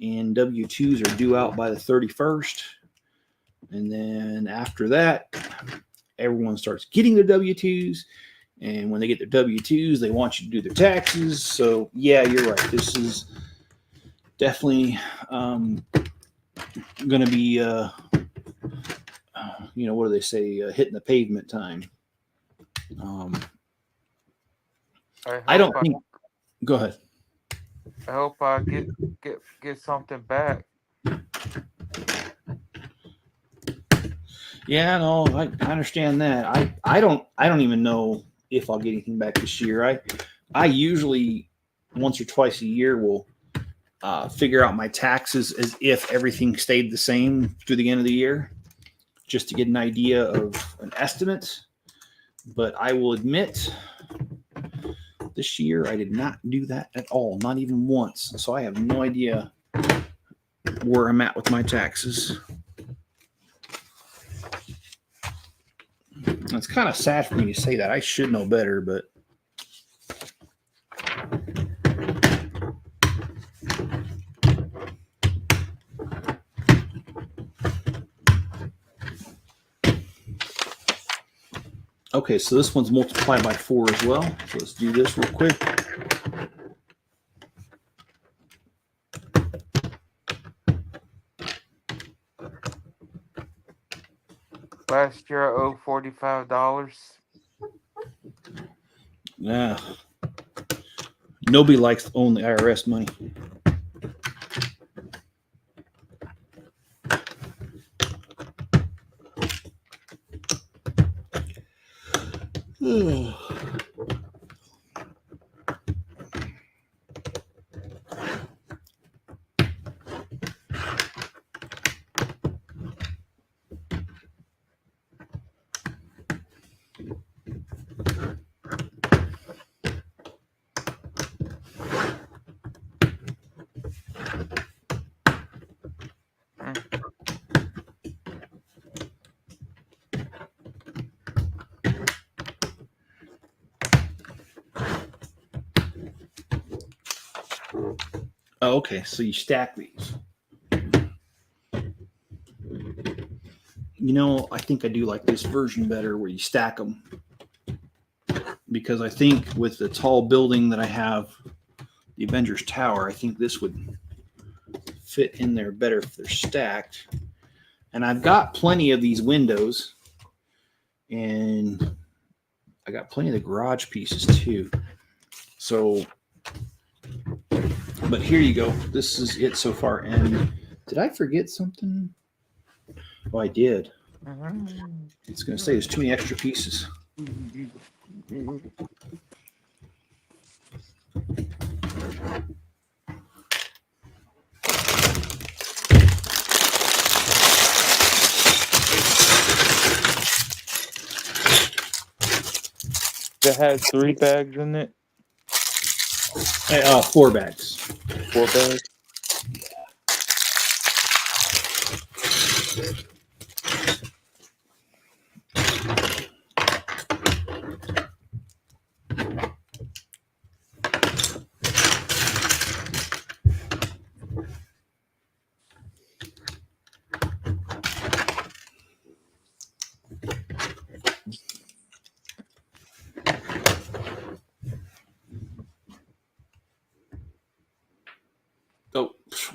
and W-2s are due out by the 31st. And then after that, everyone starts getting their W-2s. And when they get their W-2s, they want you to do their taxes. So, yeah, you're right. This is definitely going to be... what do they say? Hitting the pavement time. I don't think. Go ahead. I hope I get something back. Yeah, no, I understand that. I don't even know if I'll get anything back this year. I usually once or twice a year will figure out my taxes as if everything stayed the same through the end of the year, just to get an idea of an estimate. But I will admit, this year I did not do that at all, not even once. So I have no idea where I'm at with my taxes. It's kind of sad for me to say that. I should know better, but okay, so this one's multiplied by 4 as well. So let's do this real quick. Last year I owed $45. Yeah. Nobody likes to own the IRS money. Oh, okay, so you stack these. I think I do like this version better where you stack them. Because I think with the tall building that I have, the Avengers Tower, I think this would fit in there better if they're stacked. And I've got plenty of these windows. And I got plenty of the garage pieces too. So... But here you go. This is it so far. And did I forget something? Oh, I did. It's going to say there's too many extra pieces. That has 3 bags in it. 4 bags. 4 bags. Oh,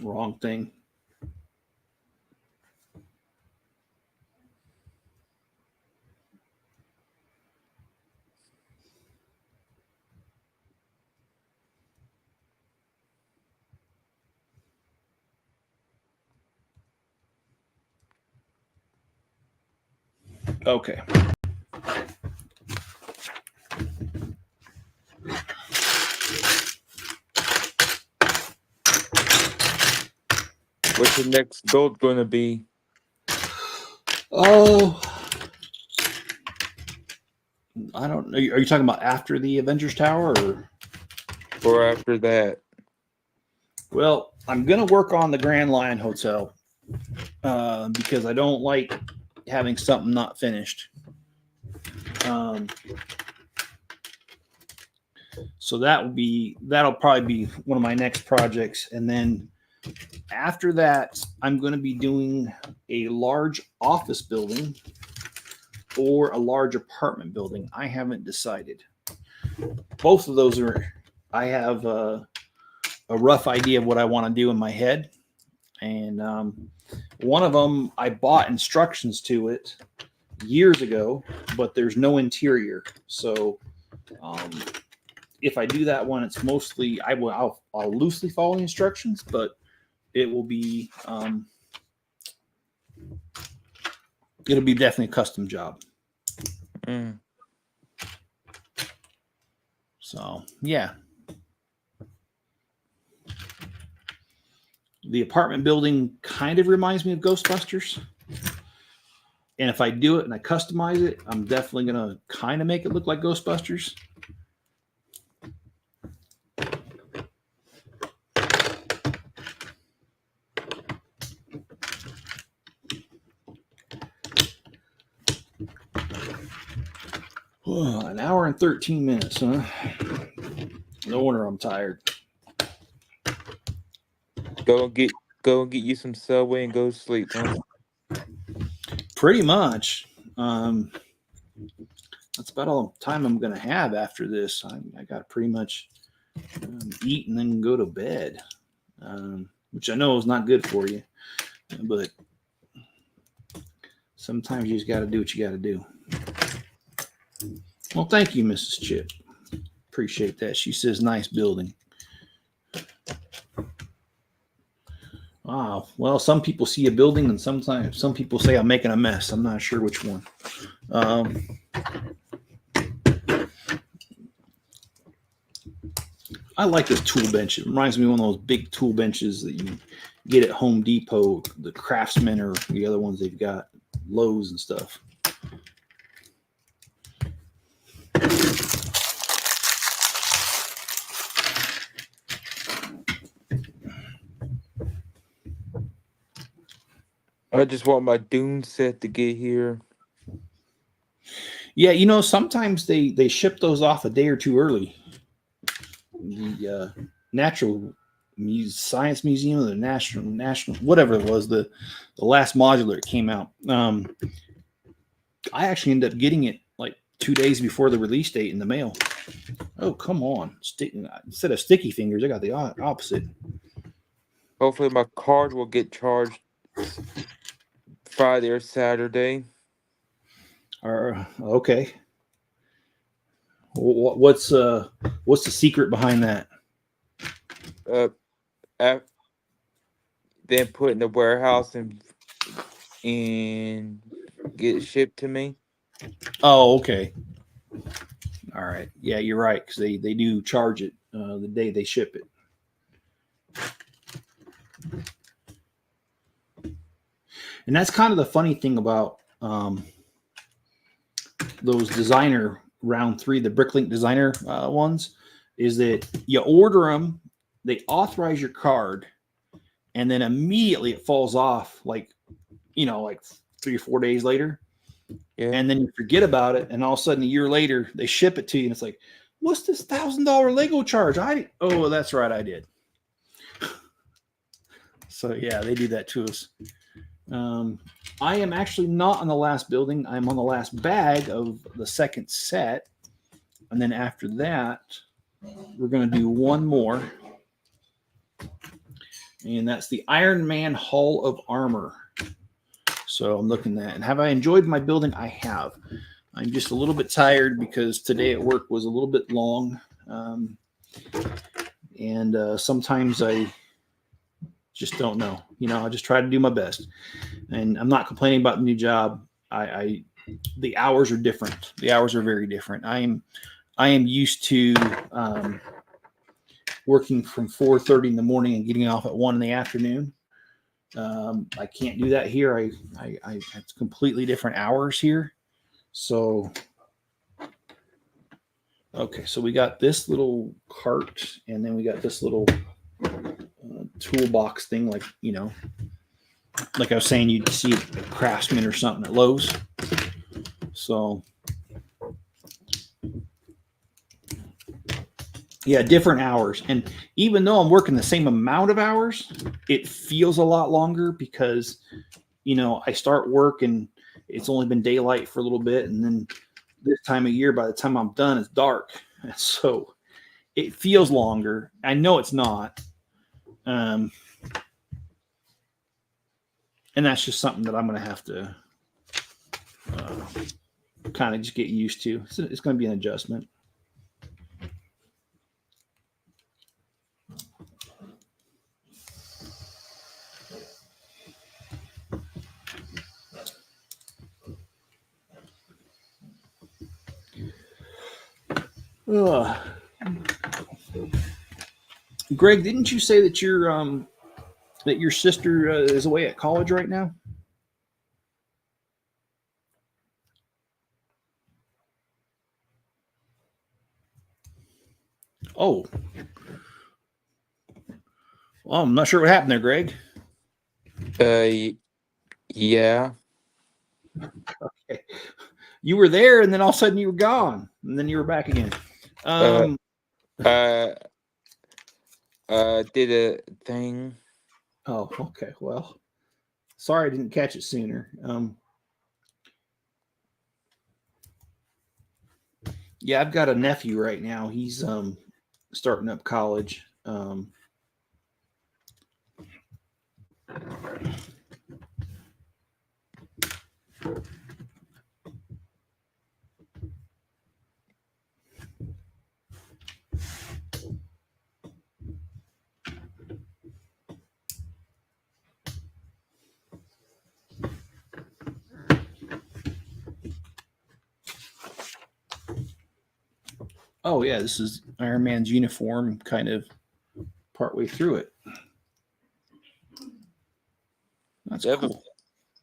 wrong thing. Okay. What's the next build going to be? Oh, I don't know. Are you talking about after the Avengers Tower or? Or after that? Well, I'm going to work on the Grand Line Hotel because I don't like having something not finished. So that'll probably be one of my next projects. And then after that, I'm going to be doing a large office building or a large apartment building. I haven't decided. Both of those I have a rough idea of what I want to do in my head. And one of them, I bought instructions to it years ago, but there's no interior. So if I do that one, it's mostly I'll loosely follow the instructions, but it will be it'll be definitely a custom job. Mm. So yeah, the apartment building kind of reminds me of Ghostbusters. And if I do it and I customize it, I'm definitely gonna kind of make it look like Ghostbusters. Oh, an hour and 13 minutes, huh? No wonder I'm tired. Go and get you some Subway and go to sleep, huh? Pretty much. That's about all the time I'm going to have after this. I got to pretty much eat and then go to bed, which I know is not good for you, but sometimes you just got to do what you got to do. Well, thank you, Mrs. Chip. Appreciate that. She says, nice building. Wow. Well, some people see a building and sometimes some people say I'm making a mess. I'm not sure which one. I like this tool bench. It reminds me of one of those big tool benches that you get at Home Depot, the Craftsman or the other ones they've got, Lowe's and stuff. I just want my Dune set to get here. Yeah, sometimes they ship those off a day or two early. The Natural Science Museum, or the National, whatever it was, the last modular that came out. I actually ended up getting it like 2 days before the release date in the mail. Oh, come on. Instead of sticky fingers, I got the opposite. Hopefully my card will get charged Friday or Saturday. Okay. What's the secret behind that? Then put in the warehouse and get it shipped to me. Oh, okay. All right. Yeah, you're right, because they do charge it the day they ship it. And that's kind of the funny thing about those designer round 3, the Bricklink designer ones, is that you order them, they authorize your card, and then immediately it falls off like like 3 or 4 days later. Yeah. And then you forget about it, and all of a sudden a year later they ship it to you, and it's like, what's this $1,000 Lego charge? Oh, that's right, I did. So yeah, they do that to us. I am actually not on the last building. I'm on the last bag of the second set, and then after that, we're going to do one more, and that's the Iron Man Hall of Armor. So I'm looking at that. And have I enjoyed my building? I have. I'm just a little bit tired because today at work was a little bit long. And sometimes I just don't know. I just try to do my best. And I'm not complaining about the new job. The hours are different. The hours are very different. I am used to working from 4:30 in the morning and getting off at 1 in the afternoon. I can't do that here. It's completely different hours here. So, okay, so we got this little cart, and then we got this little toolbox thing, like I was saying, you'd see a Craftsman or something at Lowe's. So, yeah, different hours. And even though I'm working the same amount of hours, it feels a lot longer because, I start work and it's only been daylight for a little bit. And then this time of year, by the time I'm done, it's dark. So it feels longer. I know it's not. And that's just something that I'm going to have to kind of just get used to. It's going to be an adjustment. Greg, didn't you say that your sister is away at college right now? Oh, well, I'm not sure what happened there, Greg. Yeah. Okay. You were there, and then all of a sudden you were gone, and then you were back again. Did a thing. Oh, okay. Well, sorry I didn't catch it sooner. Yeah, I've got a nephew right now. He's starting up college. Oh yeah, this is Iron Man's uniform, kind of partway through it. That's cool.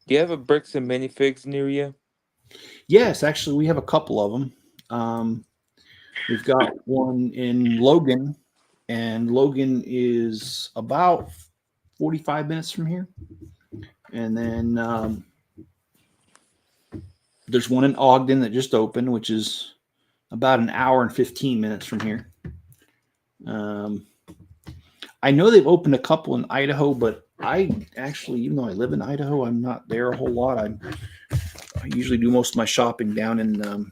Do you have a bricks and minifigs near you? Yes, actually, we have a couple of them. We've got one in Logan, and Logan is about 45 minutes from here. And then there's one in Ogden that just opened, which is about an hour and 15 minutes from here. I know they've opened a couple in Idaho, but I actually, even though I live in Idaho, I'm not there a whole lot. I usually do most of my shopping down in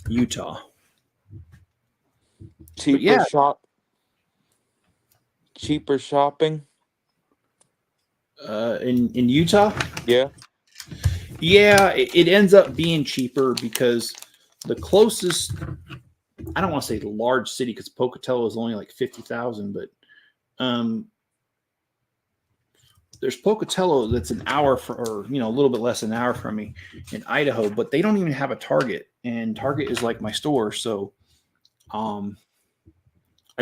Utah. Cheaper shopping? In Utah? Yeah. Yeah, it ends up being cheaper because the closest, I don't want to say the large city because Pocatello is only like 50,000, but there's Pocatello that's an hour or a little bit less than an hour from me in Idaho, but they don't even have a Target, and Target is like my store, so I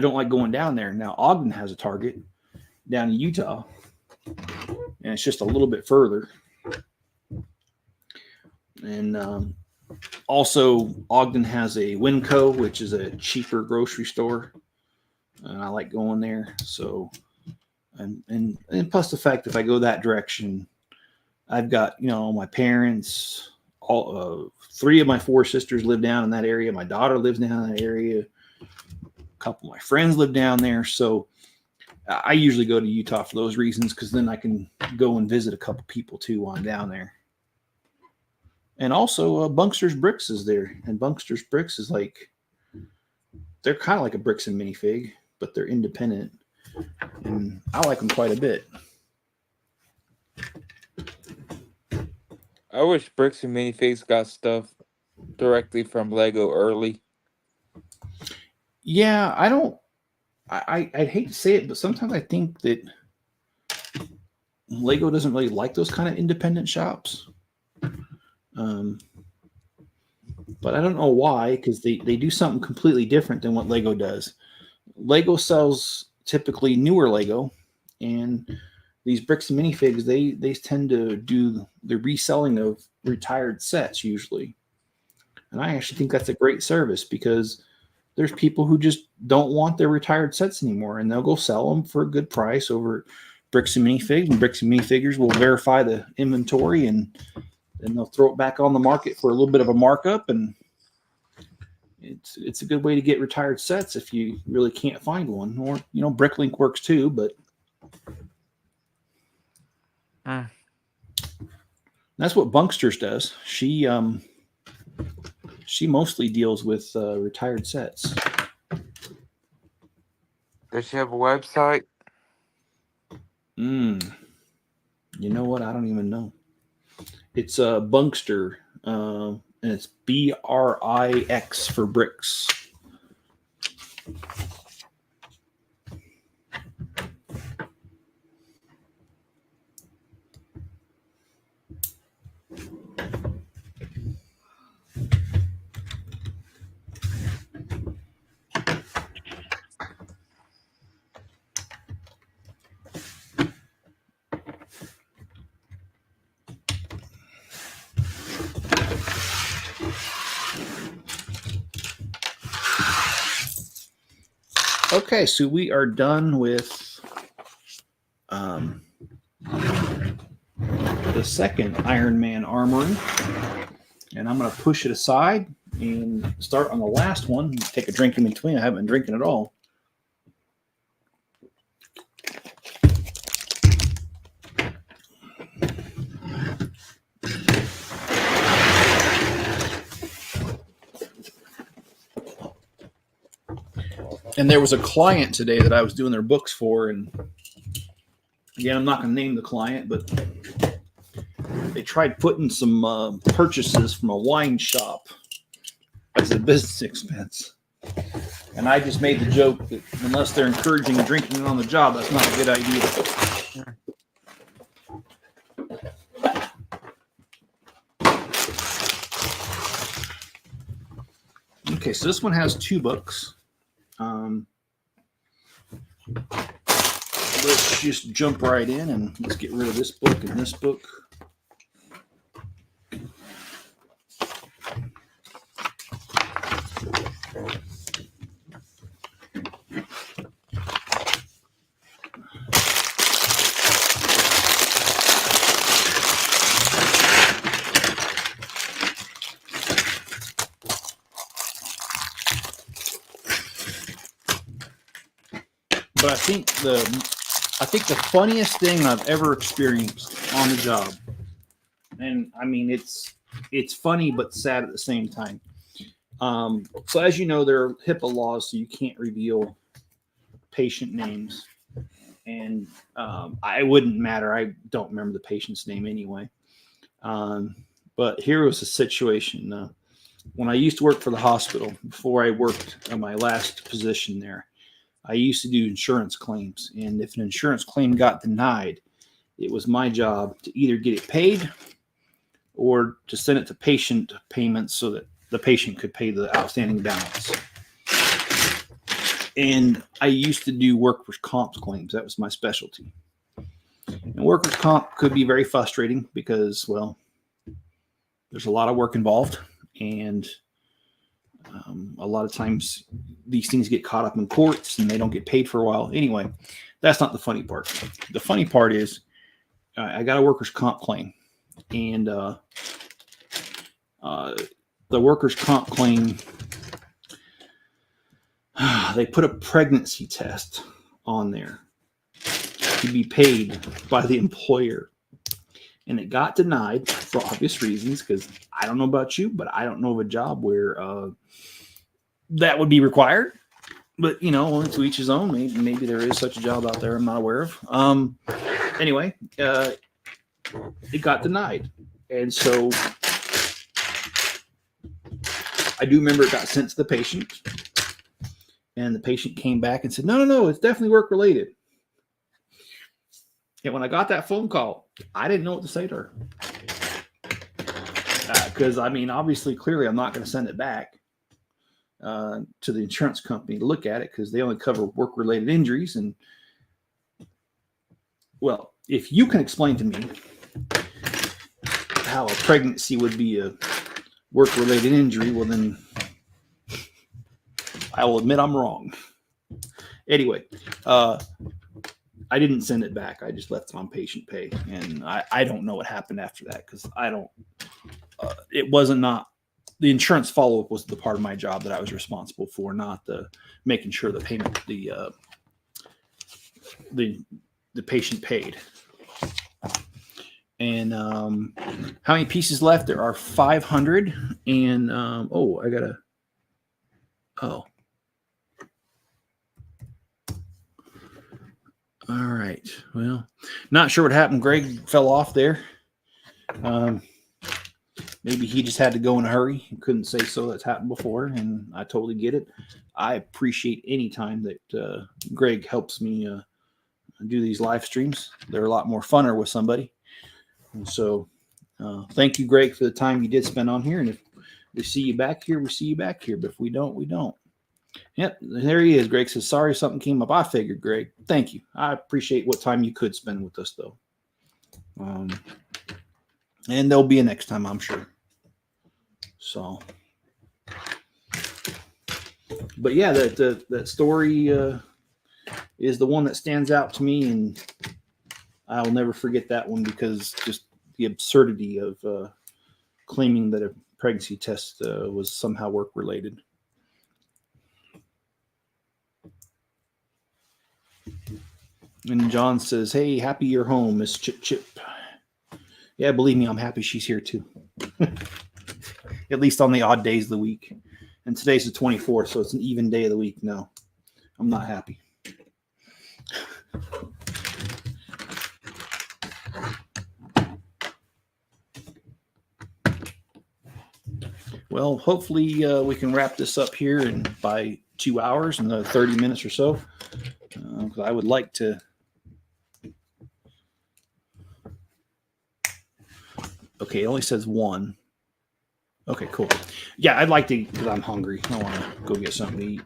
don't like going down there. Now Ogden has a Target down in Utah, and it's just a little bit further. And also Ogden has a Winco, which is a cheaper grocery store, and I like going there. So, and plus the fact if I go that direction, I've got, my parents, all 3 of my 4 sisters live down in that area. My daughter lives down in that area. A couple of my friends live down there. So I usually go to Utah for those reasons, because then I can go and visit a couple people too while I'm down there. And also Bunkster's Bricks is there. And Bunkster's Bricks is they're kind of like a Bricks and Minifig, but they're independent. And I like them quite a bit. I wish Bricks and Minifigs got stuff directly from Lego early. Yeah, I'd hate to say it, but sometimes I think that Lego doesn't really like those kind of independent shops. But I don't know why, because they do something completely different than what Lego does. Lego sells typically newer Lego, and these Bricks and Minifigs, they tend to do the reselling of retired sets usually. And I actually think that's a great service, because there's people who just don't want their retired sets anymore, and they'll go sell them for a good price over Bricks and Minifigs, and Bricks and Minifigures will verify the inventory, and then they'll throw it back on the market for a little bit of a markup. And it's a good way to get retired sets if you really can't find one. Or, Bricklink works too, but that's what Bunksters does. She mostly deals with retired sets. Does she have a website? You know what? I don't even know. It's Bunkster, and it's BRIX for bricks. Okay, so we are done with the second Iron Man Armory, and I'm going to push it aside and start on the last one. Take a drink in between. I haven't been drinking at all. And there was a client today that I was doing their books for, and again, I'm not going to name the client, but they tried putting some purchases from a wine shop as a business expense. And I just made the joke that unless they're encouraging drinking on the job, that's not a good idea. Okay, so this one has 2 books. Let's just jump right in and let's get rid of this book and this book. But I think the funniest thing I've ever experienced on the job, and I mean it's funny but sad at the same time. So as you know, there are HIPAA laws, so you can't reveal patient names, and I wouldn't matter. I don't remember the patient's name anyway. But here was a situation when I used to work for the hospital. Before I worked on my last position there, I used to do insurance claims, and if an insurance claim got denied, it was my job to either get it paid or to send it to patient payments so that the patient could pay the outstanding balance. And I used to do workers' comp claims. That was my specialty. And workers' comp could be very frustrating because, well, there's a lot of work involved, and a lot of times these things get caught up in courts and they don't get paid for a while. Anyway, that's not the funny part. The funny part is I got a workers' comp claim, And the workers' comp claim, they put a pregnancy test on there to be paid by the employer. And it got denied for obvious reasons, because I don't know about you, but I don't know of a job where that would be required. But, you know, to each his own. Maybe there is such a job out there I'm not aware of. Anyway, it got denied. And so I do remember it got sent to the patient. And the patient came back and said, no, it's definitely work-related. And when I got that phone call, I didn't know what to say to her. Because, I mean, obviously, clearly, I'm not going to send it back to the insurance company to look at it, because they only cover work-related injuries. And, well, if you can explain to me how a pregnancy would be a work-related injury, well, then I will admit I'm wrong. Anyway, I didn't send it back. I just left it on patient pay. And I don't know what happened after that, because I don't, it wasn't not, the insurance follow-up was the part of my job that I was responsible for, not the making sure the payment, the patient paid. And how many pieces left? There are 500. And all right. Well, not sure what happened. Greg fell off there. Maybe he just had to go in a hurry. He couldn't say so. That's happened before, and I totally get it. I appreciate any time that Greg helps me do these live streams. They're a lot more funner with somebody. And so thank you, Greg, for the time you did spend on here. And if we see you back here, we see you back here. But if we don't, we don't. Yep, there he is. Greg says, sorry something came up. I figured, Greg. Thank you. I appreciate what time you could spend with us, though. And there'll be a next time, I'm sure. So, but yeah, that story is the one that stands out to me, and I'll never forget that one, because just the absurdity of claiming that a pregnancy test was somehow work-related. And John says, hey, happy you're home, Miss Chip Chip. Yeah, believe me, I'm happy she's here too. At least on the odd days of the week. And today's the 24th, so it's an even day of the week. No, I'm not happy. Well, hopefully we can wrap this up here by 2 hours and 30 minutes or so. I would like to. Okay, it only says 1. Okay, cool. Yeah, I'd like to, because I'm hungry. I want to go get something to eat.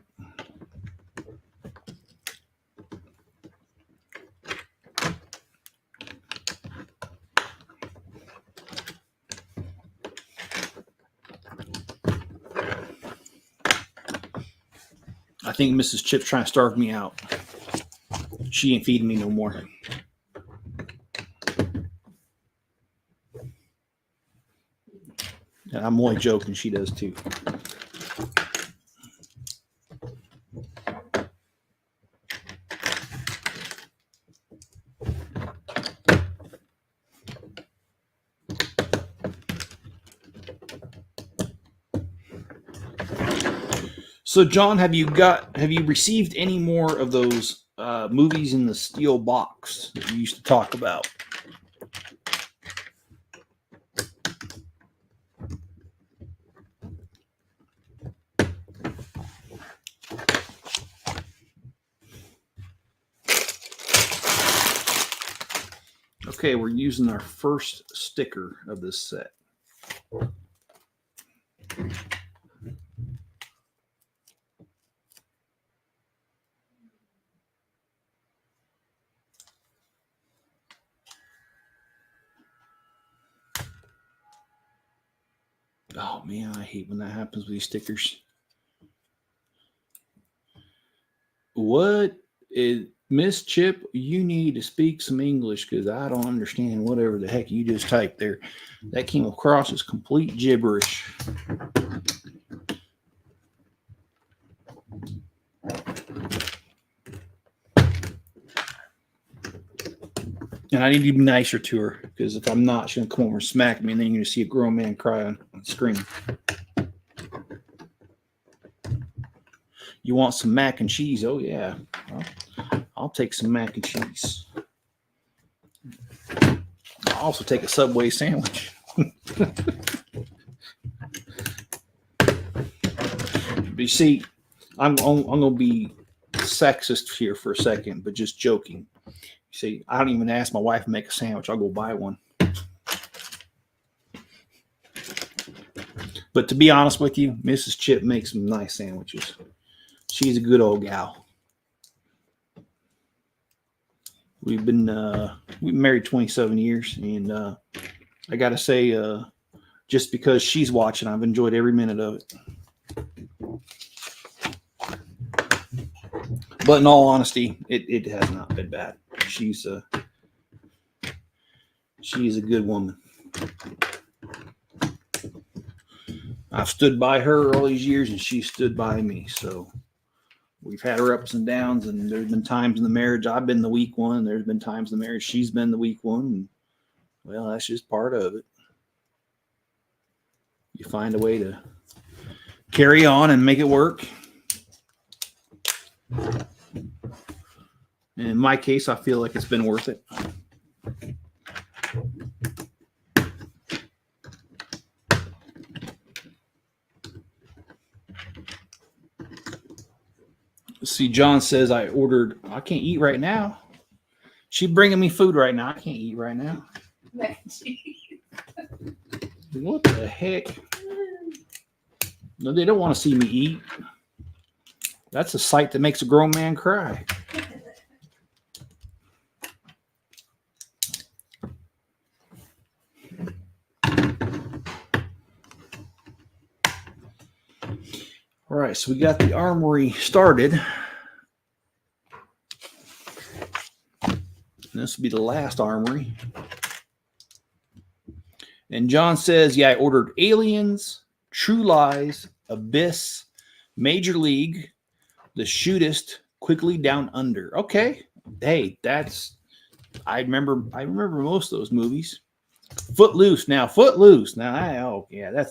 I think Mrs. Chip's trying to starve me out. She ain't feeding me no more. And I'm only joking. She does too. So, John, have you received any more of those movies in the steel box that you used to talk about? Okay, we're using our first sticker of this set. Oh man, I hate when that happens with these stickers. What is Miss Chip, you need to speak some English because I don't understand whatever the heck you just typed there. That came across as complete gibberish. And I need to be nicer to her because if I'm not, she's going to come over and smack me, and then you're going to see a grown man cry on the screen. You want some mac and cheese? Oh, yeah. I'll take some mac and cheese. I'll also take a Subway sandwich. But you see, I'm going to be sexist here for a second, but just joking. You see, I don't even ask my wife to make a sandwich. I'll go buy one. But to be honest with you, Mrs. Chip makes some nice sandwiches. She's a good old gal. We've been married 27 years, and I got to say, just because she's watching, I've enjoyed every minute of it. But in all honesty, it has not been bad. She's a good woman. I've stood by her all these years, and she stood by me. So we've had our ups and downs, and there's been times in the marriage I've been the weak one. There's been times in the marriage she's been the weak one. And, well, that's just part of it. You find a way to carry on and make it work. And in my case, I feel like it's been worth it. See, John says I can't eat right now. She bringing me food right now. I can't eat right now. What the heck? No, they don't want to see me eat. That's a sight that makes a grown man cry. All right, so we got the armory started. And this will be the last armory. And John says, yeah, I ordered Aliens, True Lies, Abyss, Major League, The Shootist, Quickly Down Under. Okay. Hey, I remember most of those movies. Footloose. Now,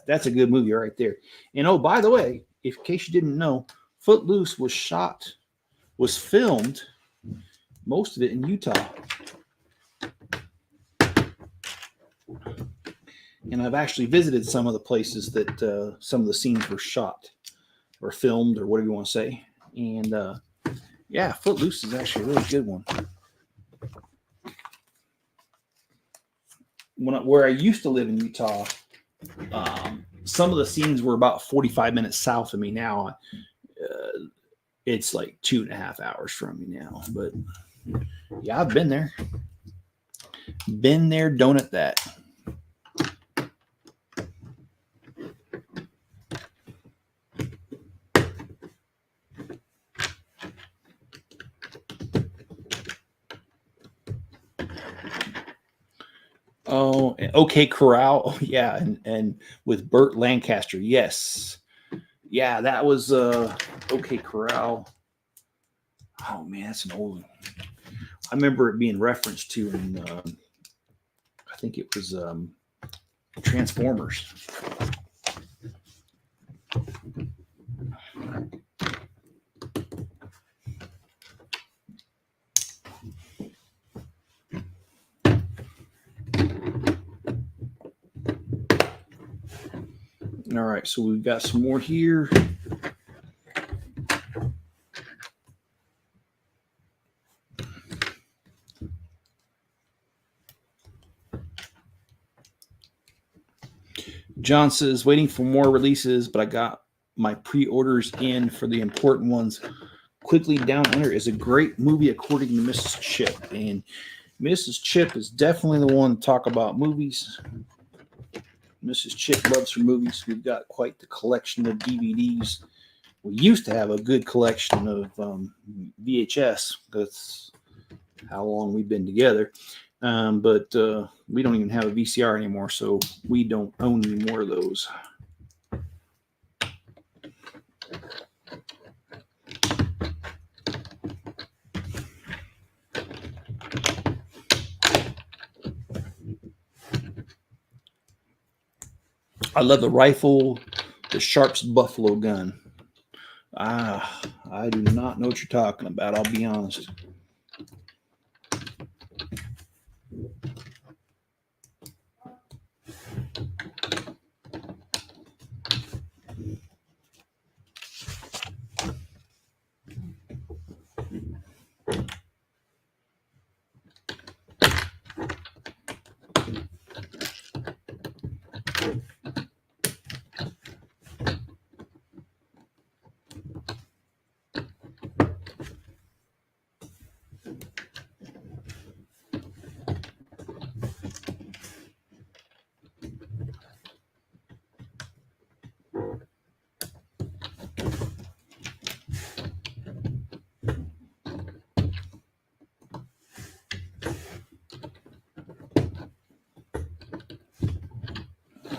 that's a good movie right there. And oh, by the way, in case you didn't know, Footloose was filmed, most of it in Utah. And I've actually visited some of the places that some of the scenes were shot or filmed or whatever you want to say. And yeah, Footloose is actually a really good one. Where I used to live in Utah, some of the scenes were about 45 minutes south of me. Now it's like 2.5 hours from me now. But yeah, I've been there. Been there, done it that. Oh, OK Corral. Oh, yeah, and with Burt Lancaster. Yes. Yeah, that was OK Corral. Oh, man, that's an old one. I remember it being referenced to in, I think it was Transformers. All right, so we've got some more here. John says, waiting for more releases, but I got my pre-orders in for the important ones. Quickly Down Under is a great movie according to Mrs. Chip. And Mrs. Chip is definitely the one to talk about movies. Mrs. Chip loves her movies. We've got quite the collection of DVDs we used to have a good collection of VHS. That's how long we've been together. But we don't even have a VCR anymore, so we don't own any more of those. I love the rifle, the Sharp's Buffalo gun. I do not know what you're talking about. I'll be honest.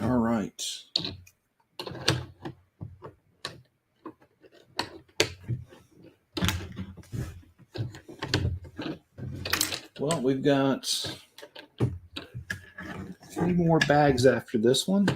All right. Well, we've got 3 more bags after this one.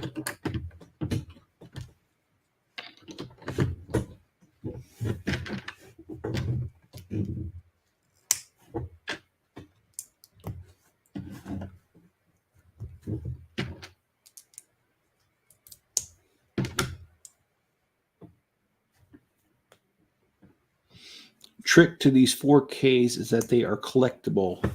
Trick to these 4Ks is that they are collectible.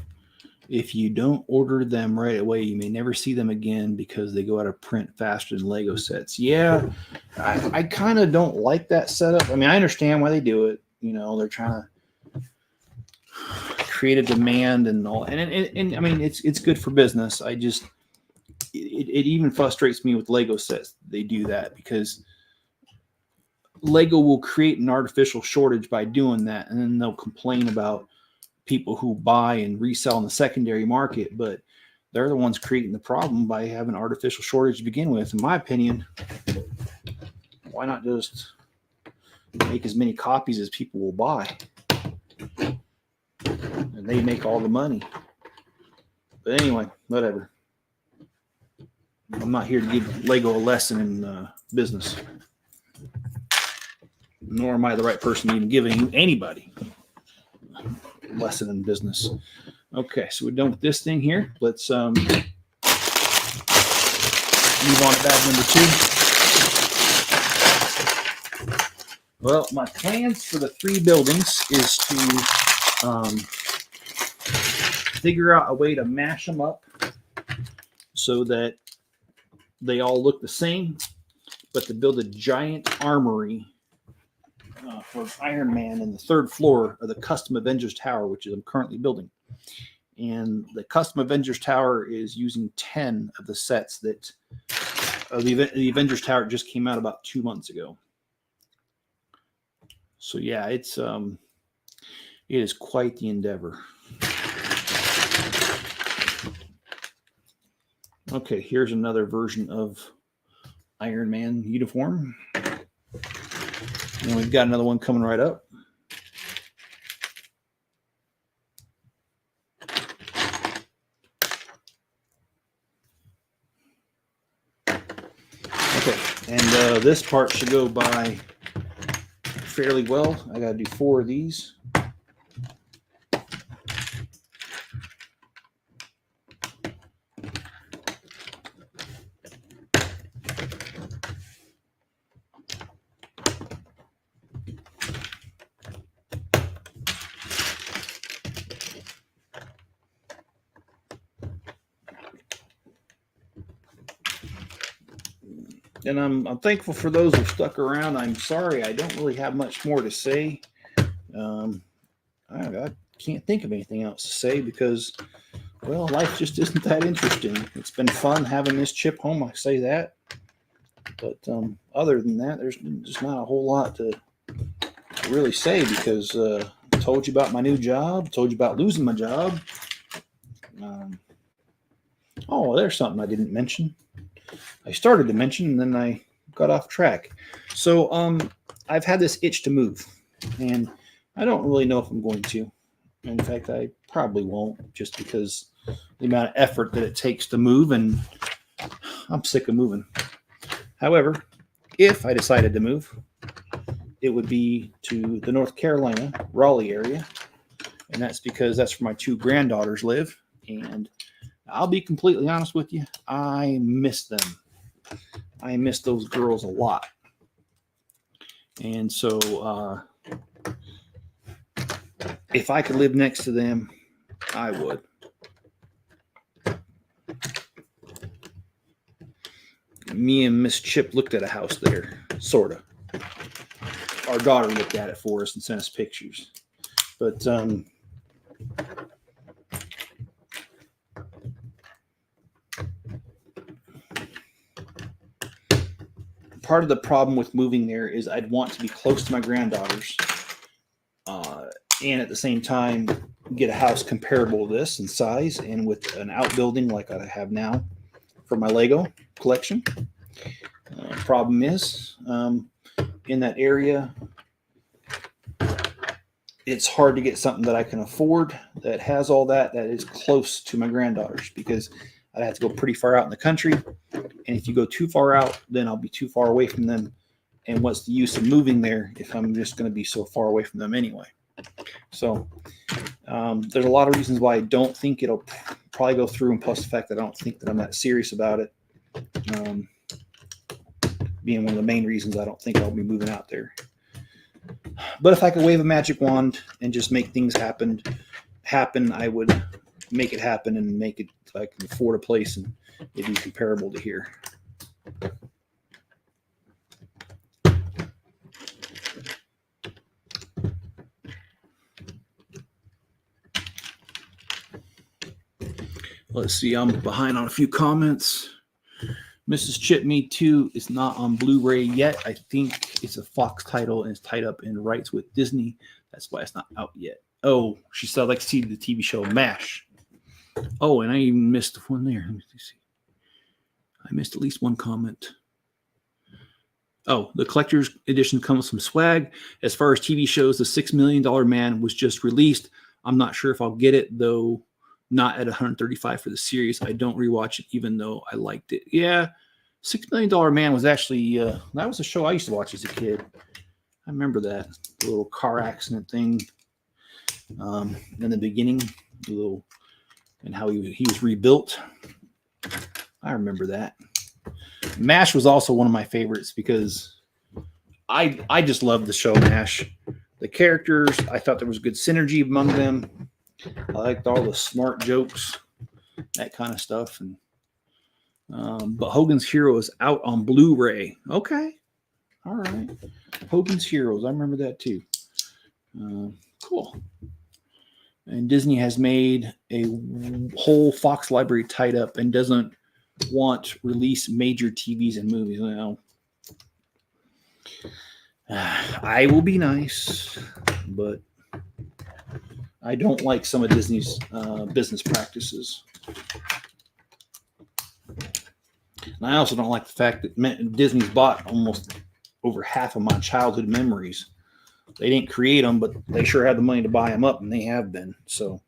If you don't order them right away, you may never see them again because they go out of print faster than Lego sets. Yeah, I kind of don't like that setup. I mean, I understand why they do it. You know, they're trying to create a demand and all. And I mean, it's good for business. I just, it even frustrates me with Lego sets. They do that because Lego will create an artificial shortage by doing that, and then they'll complain about people who buy and resell in the secondary market, but they're the ones creating the problem by having artificial shortage to begin with. In my opinion, why not just make as many copies as people will buy, and they make all the money? But anyway, whatever. I'm not here to give Lego a lesson in business. Nor am I the right person to even give anybody a lesson in business. Okay, so we're done with this thing here. Let's move on to bag number 2. Well, my plans for the 3 buildings is to figure out a way to mash them up so that they all look the same, but to build a giant armory for Iron Man in the 3rd floor of the Custom Avengers Tower, which I'm currently building. And the Custom Avengers Tower is using 10 of the sets that the Avengers Tower just came out about 2 months ago. So yeah, it is quite the endeavor. Okay, here's another version of Iron Man uniform. And we've got another one coming right up. Okay, and this part should go by fairly well. I got to do 4 of these. And I'm thankful for those who stuck around. I'm sorry I don't really have much more to say. I can't think of anything else to say because, well, life just isn't that interesting. It's been fun having this chip home, I say that. But other than that, there's just not a whole lot to really say because I told you about my new job, told you about losing my job. Oh, there's something I didn't mention. I started to mention and then I got off track. So I've had this itch to move, and I don't really know if I'm going to. In fact, I probably won't, just because the amount of effort that it takes to move, and I'm sick of moving. However, if I decided to move, it would be to the North Carolina, Raleigh area, and that's because that's where my two granddaughters live, and I'll be completely honest with you, I miss them. I miss those girls a lot. And so if I could live next to them, I would. Me and Miss Chip looked at a house there, sort of. Our daughter looked at it for us and sent us pictures. But part of the problem with moving there is I'd want to be close to my granddaughters, and at the same time get a house comparable to this in size and with an outbuilding like I have now for my Lego collection. Problem is, in that area, it's hard to get something that I can afford that has all that is close to my granddaughters, because I'd have to go pretty far out in the country. And if you go too far out, then I'll be too far away from them. And what's the use of moving there if I'm just going to be so far away from them anyway? So there's a lot of reasons why I don't think it'll probably go through. And plus the fact that I don't think that I'm that serious about it. Being one of the main reasons I don't think I'll be moving out there. But if I could wave a magic wand and just make things happen, I would make it happen and make it so I can afford a place and it'd be comparable to here. Let's see, I'm behind on a few comments. Mrs. Chip Me Too is not on Blu-ray yet. I think it's a Fox title and it's tied up in rights with Disney. That's why it's not out yet. Oh, she said I'd like to see the TV show MASH. Oh, and I even missed one there. Let me see. I missed at least one comment. Oh, the collector's edition comes from swag. As far as TV shows, the $6 Million Man was just released. I'm not sure if I'll get it, though. Not at $135 for the series. I don't rewatch it, even though I liked it. Yeah, $6 Million Man was actually that was a show I used to watch as a kid. I remember that, the little car accident thing in the beginning, and how he was rebuilt. I remember that. MASH was also one of my favorites because I just loved the show MASH. The characters, I thought there was good synergy among them. I liked all the smart jokes, that kind of stuff. And but Hogan's Heroes out on Blu-ray. Okay. All right. Hogan's Heroes. I remember that too. Cool. And Disney has made a whole Fox library tied up and doesn't want release major TVs and movies. Well, I will be nice, but I don't like some of Disney's business practices. And I also don't like the fact that Disney's bought almost over half of my childhood memories. They didn't create them, but they sure had the money to buy them up, and they have been. So.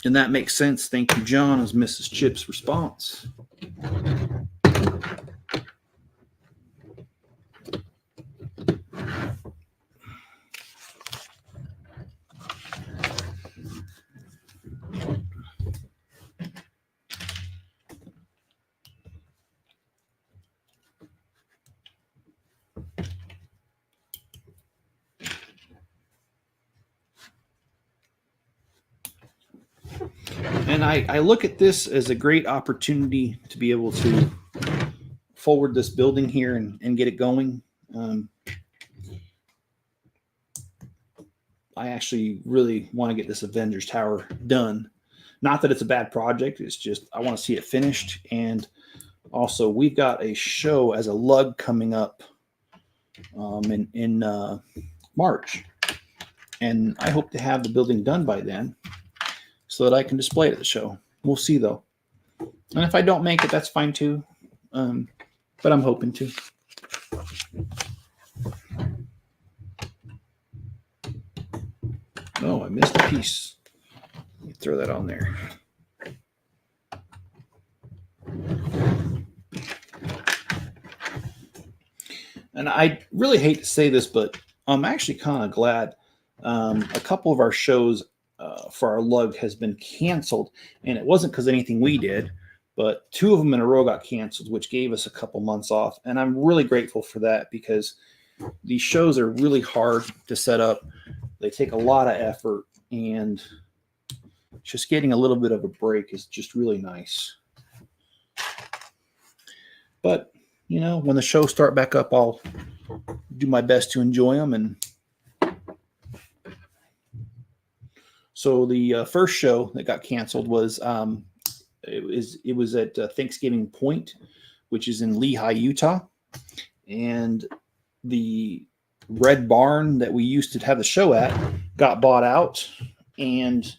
And that makes sense. Thank you, John, as Mrs. Chip's response. And I look at this as a great opportunity to be able to forward this building here and get it going. I actually really want to get this Avengers Tower done. Not that it's a bad project. It's just I want to see it finished. And also, we've got a show as a lug coming up in March. And I hope to have the building done by then so that I can display it at the show. We'll see, though. And if I don't make it, that's fine, too. But I'm hoping to. Oh, I missed a piece. Let me throw that on there. And I really hate to say this, but I'm actually kind of glad a couple of our shows for our lug has been canceled. And it wasn't because anything we did, but 2 of them in a row got canceled, which gave us a couple months off. And I'm really grateful for that because these shows are really hard to set up. They take a lot of effort, and just getting a little bit of a break is just really nice. But, you know, when the shows start back up, I'll do my best to enjoy them. And so the first show that got canceled was it was at Thanksgiving Point, which is in Lehi, Utah. And the Red Barn that we used to have the show at got bought out, and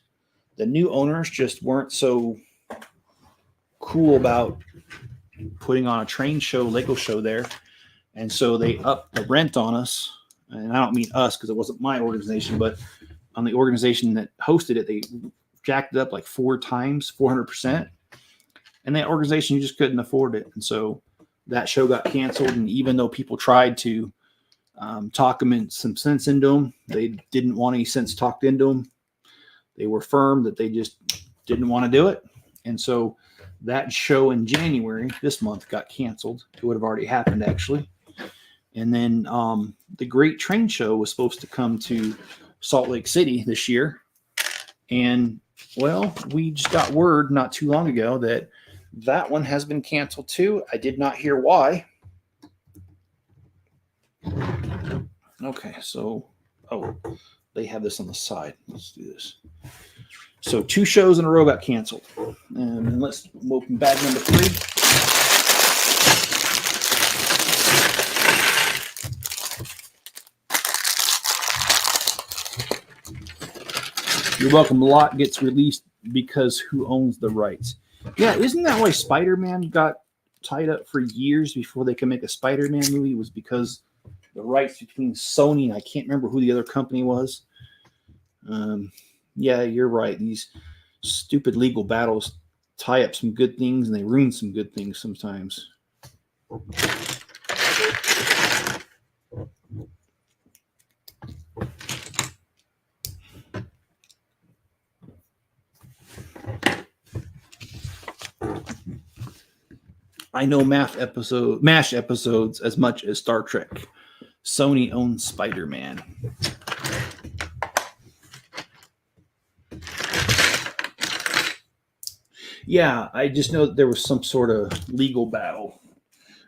the new owners just weren't so cool about putting on a train show, Lego show there. And so they upped the rent on us. And I don't mean us because it wasn't my organization, but on the organization that hosted it, they jacked it up like 4 times, 400%. And that organization, you just couldn't afford it. And so that show got canceled. And even though people tried to talk them in some sense into them, they didn't want any sense talked into them. They were firm that they just didn't want to do it. And so that show in January, this month, got canceled. It would have already happened, actually. And then the Great Train Show was supposed to come to Salt Lake City this year. And, well, we just got word not too long ago that that one has been canceled too. I did not hear why. Okay, so, they have this on the side. Let's do this. So 2 shows in a row got canceled. And let's open bag number 3. You're welcome. A lot gets released because who owns the rights? Yeah, isn't that why Spider-Man got tied up for years before they could make a Spider-Man movie? It was because the rights between Sony and I can't remember who the other company was. Yeah, you're right. These stupid legal battles tie up some good things and they ruin some good things sometimes. I know MASH episodes as much as Star Trek. Sony owns Spider-Man. Yeah, I just know that there was some sort of legal battle.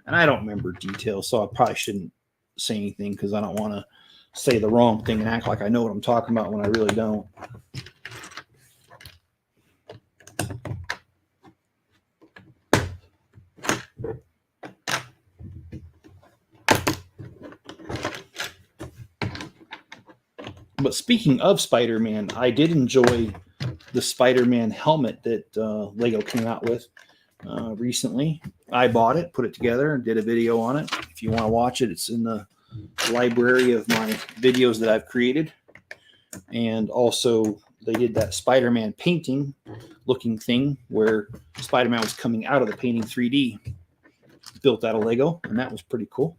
And I don't remember details, so I probably shouldn't say anything because I don't want to say the wrong thing and act like I know what I'm talking about when I really don't. But speaking of Spider-Man, I did enjoy the Spider-Man helmet that Lego came out with recently. I bought it, put it together, and did a video on it. If you want to watch it, it's in the library of my videos that I've created. And also, they did that Spider-Man painting looking thing where Spider-Man was coming out of the painting 3D, built out of Lego, and that was pretty cool.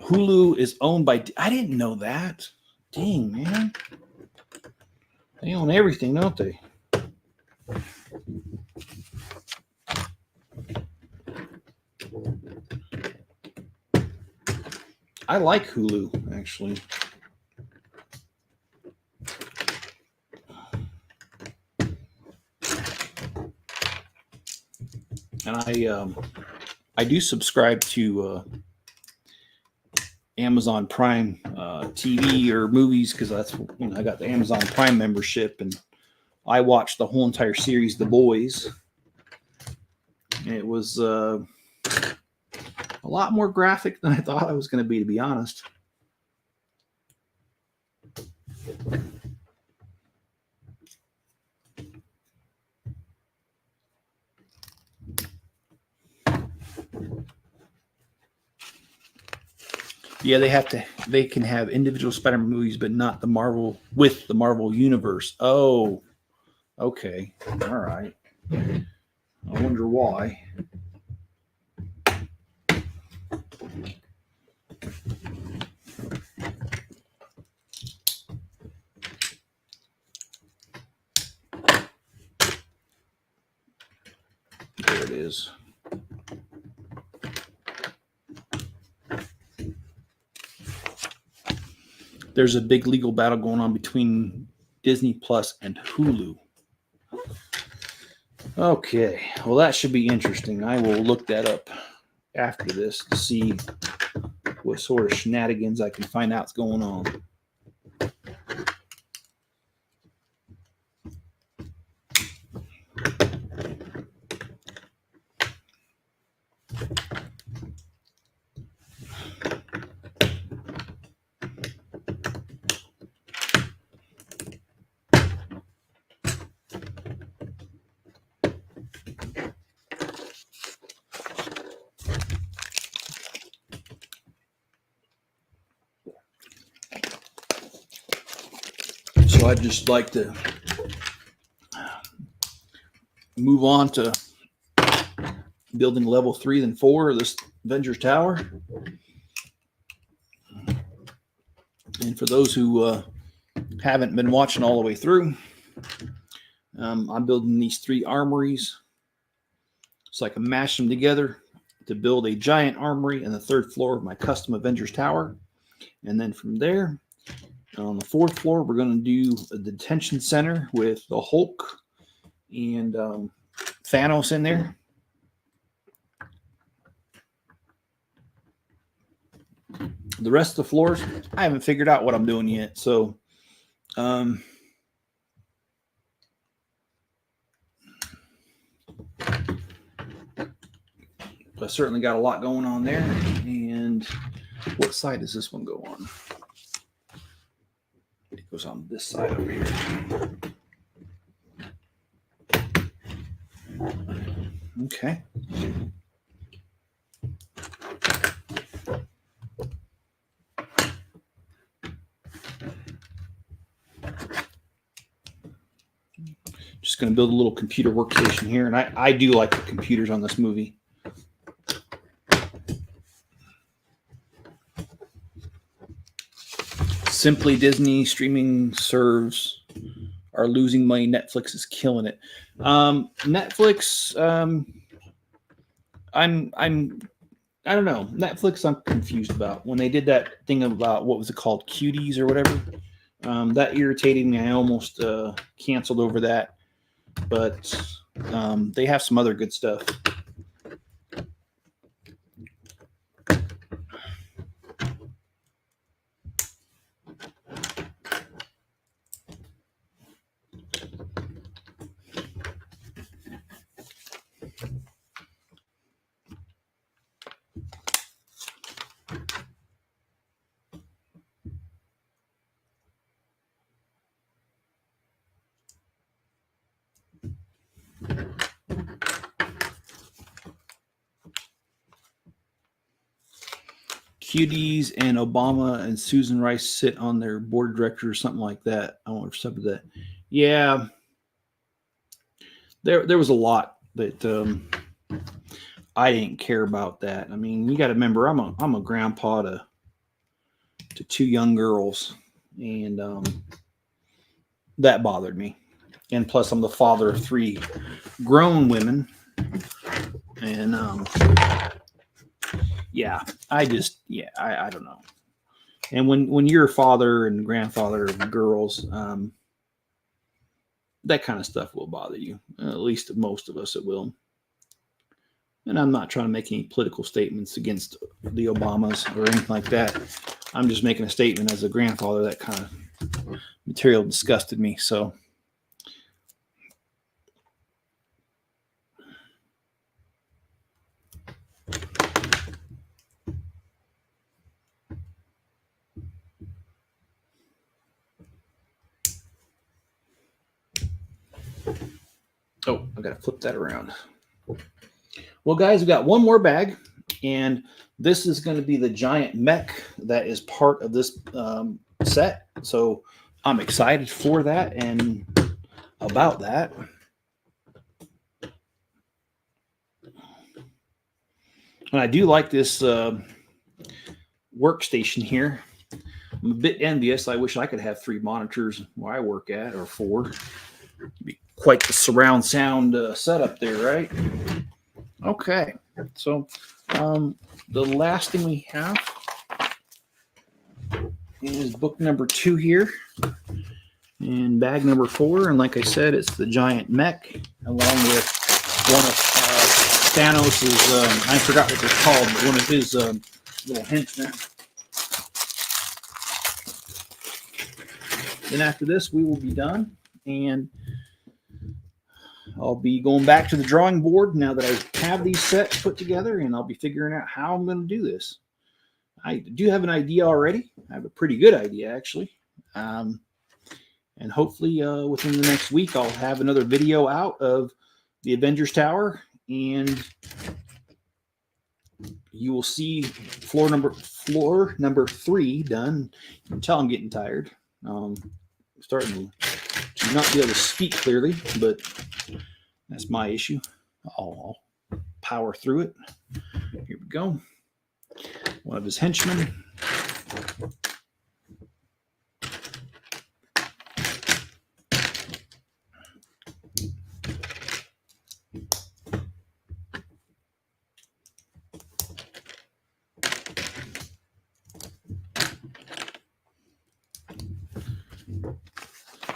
Hulu is owned by... I didn't know that. Dang, man. They own everything, don't they? I like Hulu, actually. and I do subscribe to Amazon Prime TV or movies because that's I got the Amazon Prime membership, and I watched the whole entire series, The Boys. It was a lot more graphic than I thought it was going to be honest. Yeah, they can have individual Spider-Man movies, but not the Marvel universe. Oh, okay. All right. I wonder why. There it is. There's a big legal battle going on between Disney Plus and Hulu. Okay, well, that should be interesting. I will look that up after this to see what sort of shenanigans I can find out's going on. So I'd just like to move on to building level 3 then 4 of this Avengers Tower. And for those who haven't been watching all the way through, I'm building these 3 armories so I can mash them together to build a giant armory in the 3rd floor of my custom Avengers Tower. And then from there, on the 4th floor, we're going to do a detention center with the Hulk and Thanos in there. The rest of the floors, I haven't figured out what I'm doing yet. So, I certainly got a lot going on there. And what side does this one go on? It goes on this side over here. Okay. Just going to build a little computer workstation here. And I do like the computers on this movie. Simply Disney streaming serves are losing money. Netflix is killing it. Netflix, I don't know. Netflix, I'm confused about. When they did that thing about, what was it called, Cuties or whatever, that irritated me. I almost canceled over that. But they have some other good stuff. Cuties and Obama and Susan Rice sit on their board of directors or something like that. I want to something that. Yeah, there was a lot that I didn't care about that. I mean, you got to remember, I'm a grandpa to 2 young girls, and that bothered me. And plus, I'm the father of 3 grown women, and yeah, I don't know. And when you're a father and grandfather of girls, that kind of stuff will bother you. At least most of us, it will. And I'm not trying to make any political statements against the Obamas or anything like that. I'm just making a statement as a grandfather. That kind of material disgusted me. So oh, I gotta flip that around. Well, guys, we got one more bag, and this is going to be the giant mech that is part of this set. So I'm excited for that and about that. And I do like this workstation here. I'm a bit envious. I wish I could have 3 monitors where I work at, or 4. It'd be quite the surround sound setup there, right? Okay, so the last thing we have is book number 2 here, and bag number 4. And like I said, it's the giant mech, along with one of Thanos's, I forgot what they're called, but one of his little henchmen. Then after this, we will be done, and I'll be going back to the drawing board now that I have these sets put together, and I'll be figuring out how I'm going to do this. I do have an idea already. I have a pretty good idea, actually. And hopefully within the next week, I'll have another video out of the Avengers Tower, and you will see floor number 3 done. You can tell I'm getting tired. Starting to not be able to speak clearly, but that's my issue. I'll power through it. Here we go. One of his henchmen.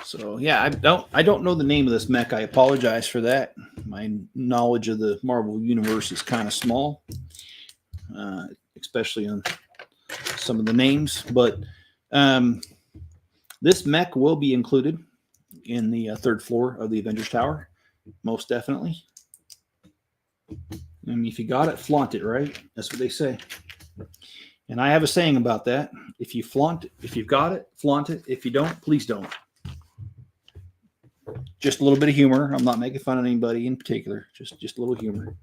So yeah, I don't know the name of this mech. I apologize for that. My knowledge of the Marvel Universe is kind of small, especially on some of the names. But this mech will be included in the 3rd floor of the Avengers Tower, most definitely. I mean, if you got it, flaunt it, right? That's what they say. And I have a saying about that. If you flaunt it, if you've got it, flaunt it. If you don't, please don't. Just a little bit of humor. I'm not making fun of anybody in particular. Just a little humor.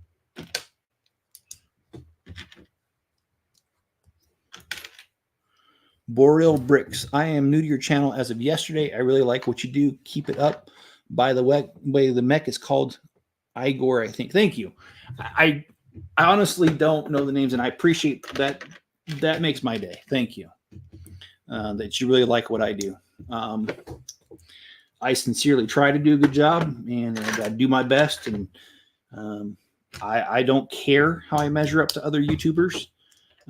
Boreal Bricks. I am new to your channel as of yesterday. I really like what you do. Keep it up. By the way, the mech is called Igor, I think. Thank you. I honestly don't know the names, and I appreciate that. That makes my day. Thank you. That you really like what I do. I sincerely try to do a good job, and I do my best. And I don't care how I measure up to other YouTubers.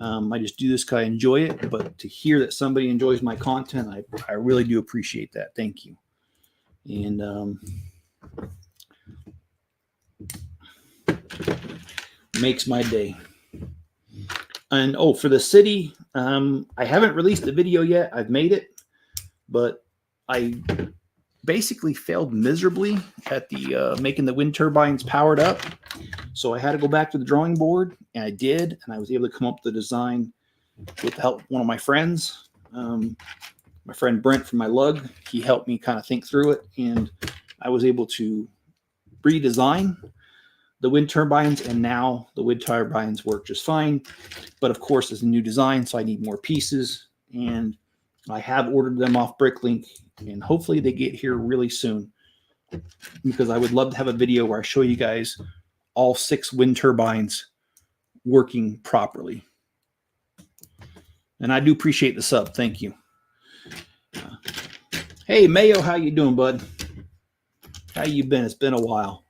I just do this because I enjoy it. But to hear that somebody enjoys my content, I really do appreciate that. Thank you. And makes my day. And oh, for the city, I haven't released the video yet. I've made it, but I basically failed miserably at the making the wind turbines powered up. So I had to go back to the drawing board, and I did, and I was able to come up with the design with the help of one of my friends. My friend Brent from my lug, he helped me kind of think through it, and I was able to redesign the wind turbines, and now the wind turbines work just fine. But of course, it's a new design, so I need more pieces, and I have ordered them off Bricklink, and hopefully they get here really soon, because I would love to have a video where I show you guys all 6 wind turbines working properly. And I do appreciate the sub. Thank you. Hey, Mayo, how you doing, bud? How you been? It's been a while.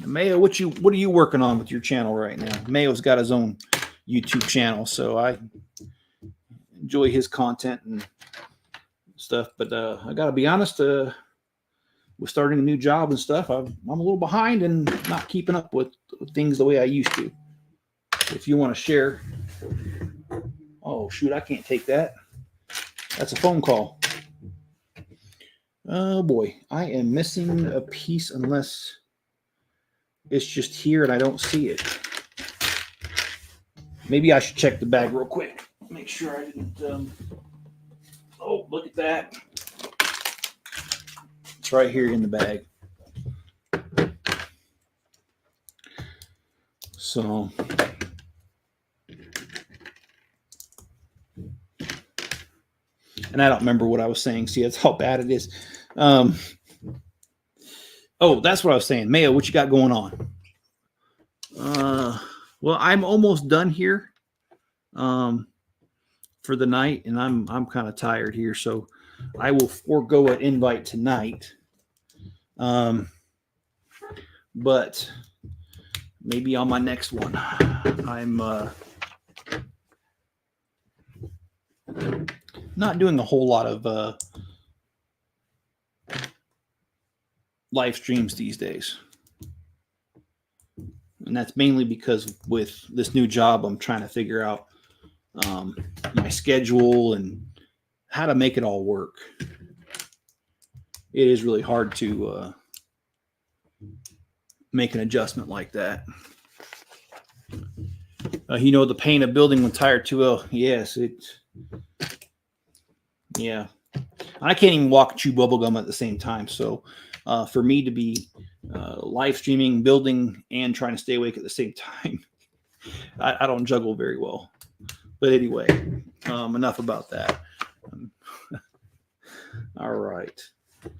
Mayo, what are you working on with your channel right now? Mayo's got his own YouTube channel, so I enjoy his content and stuff. But I gotta be honest, with starting a new job and stuff, I'm a little behind and not keeping up with things the way I used to. If you want to share, oh shoot, I can't take that. That's a phone call. Oh boy, I am missing a piece unless it's just here and I don't see it. Maybe I should check the bag real quick. Make sure I didn't. Oh, look at that. It's right here in the bag. So, and I don't remember what I was saying. See, that's how bad it is. Oh, that's what I was saying. Mayo, what you got going on? Well, I'm almost done here for the night, and I'm kind of tired here, so I will forego an invite tonight. But maybe on my next one, I'm not doing a whole lot of live streams these days. And that's mainly because with this new job, I'm trying to figure out my schedule and how to make it all work. It is really hard to make an adjustment like that. The pain of building when tired too well. Yes, yeah. I can't even walk and chew bubblegum at the same time. So for me to be live streaming, building, and trying to stay awake at the same time, I don't juggle very well. But anyway, enough about that. All right.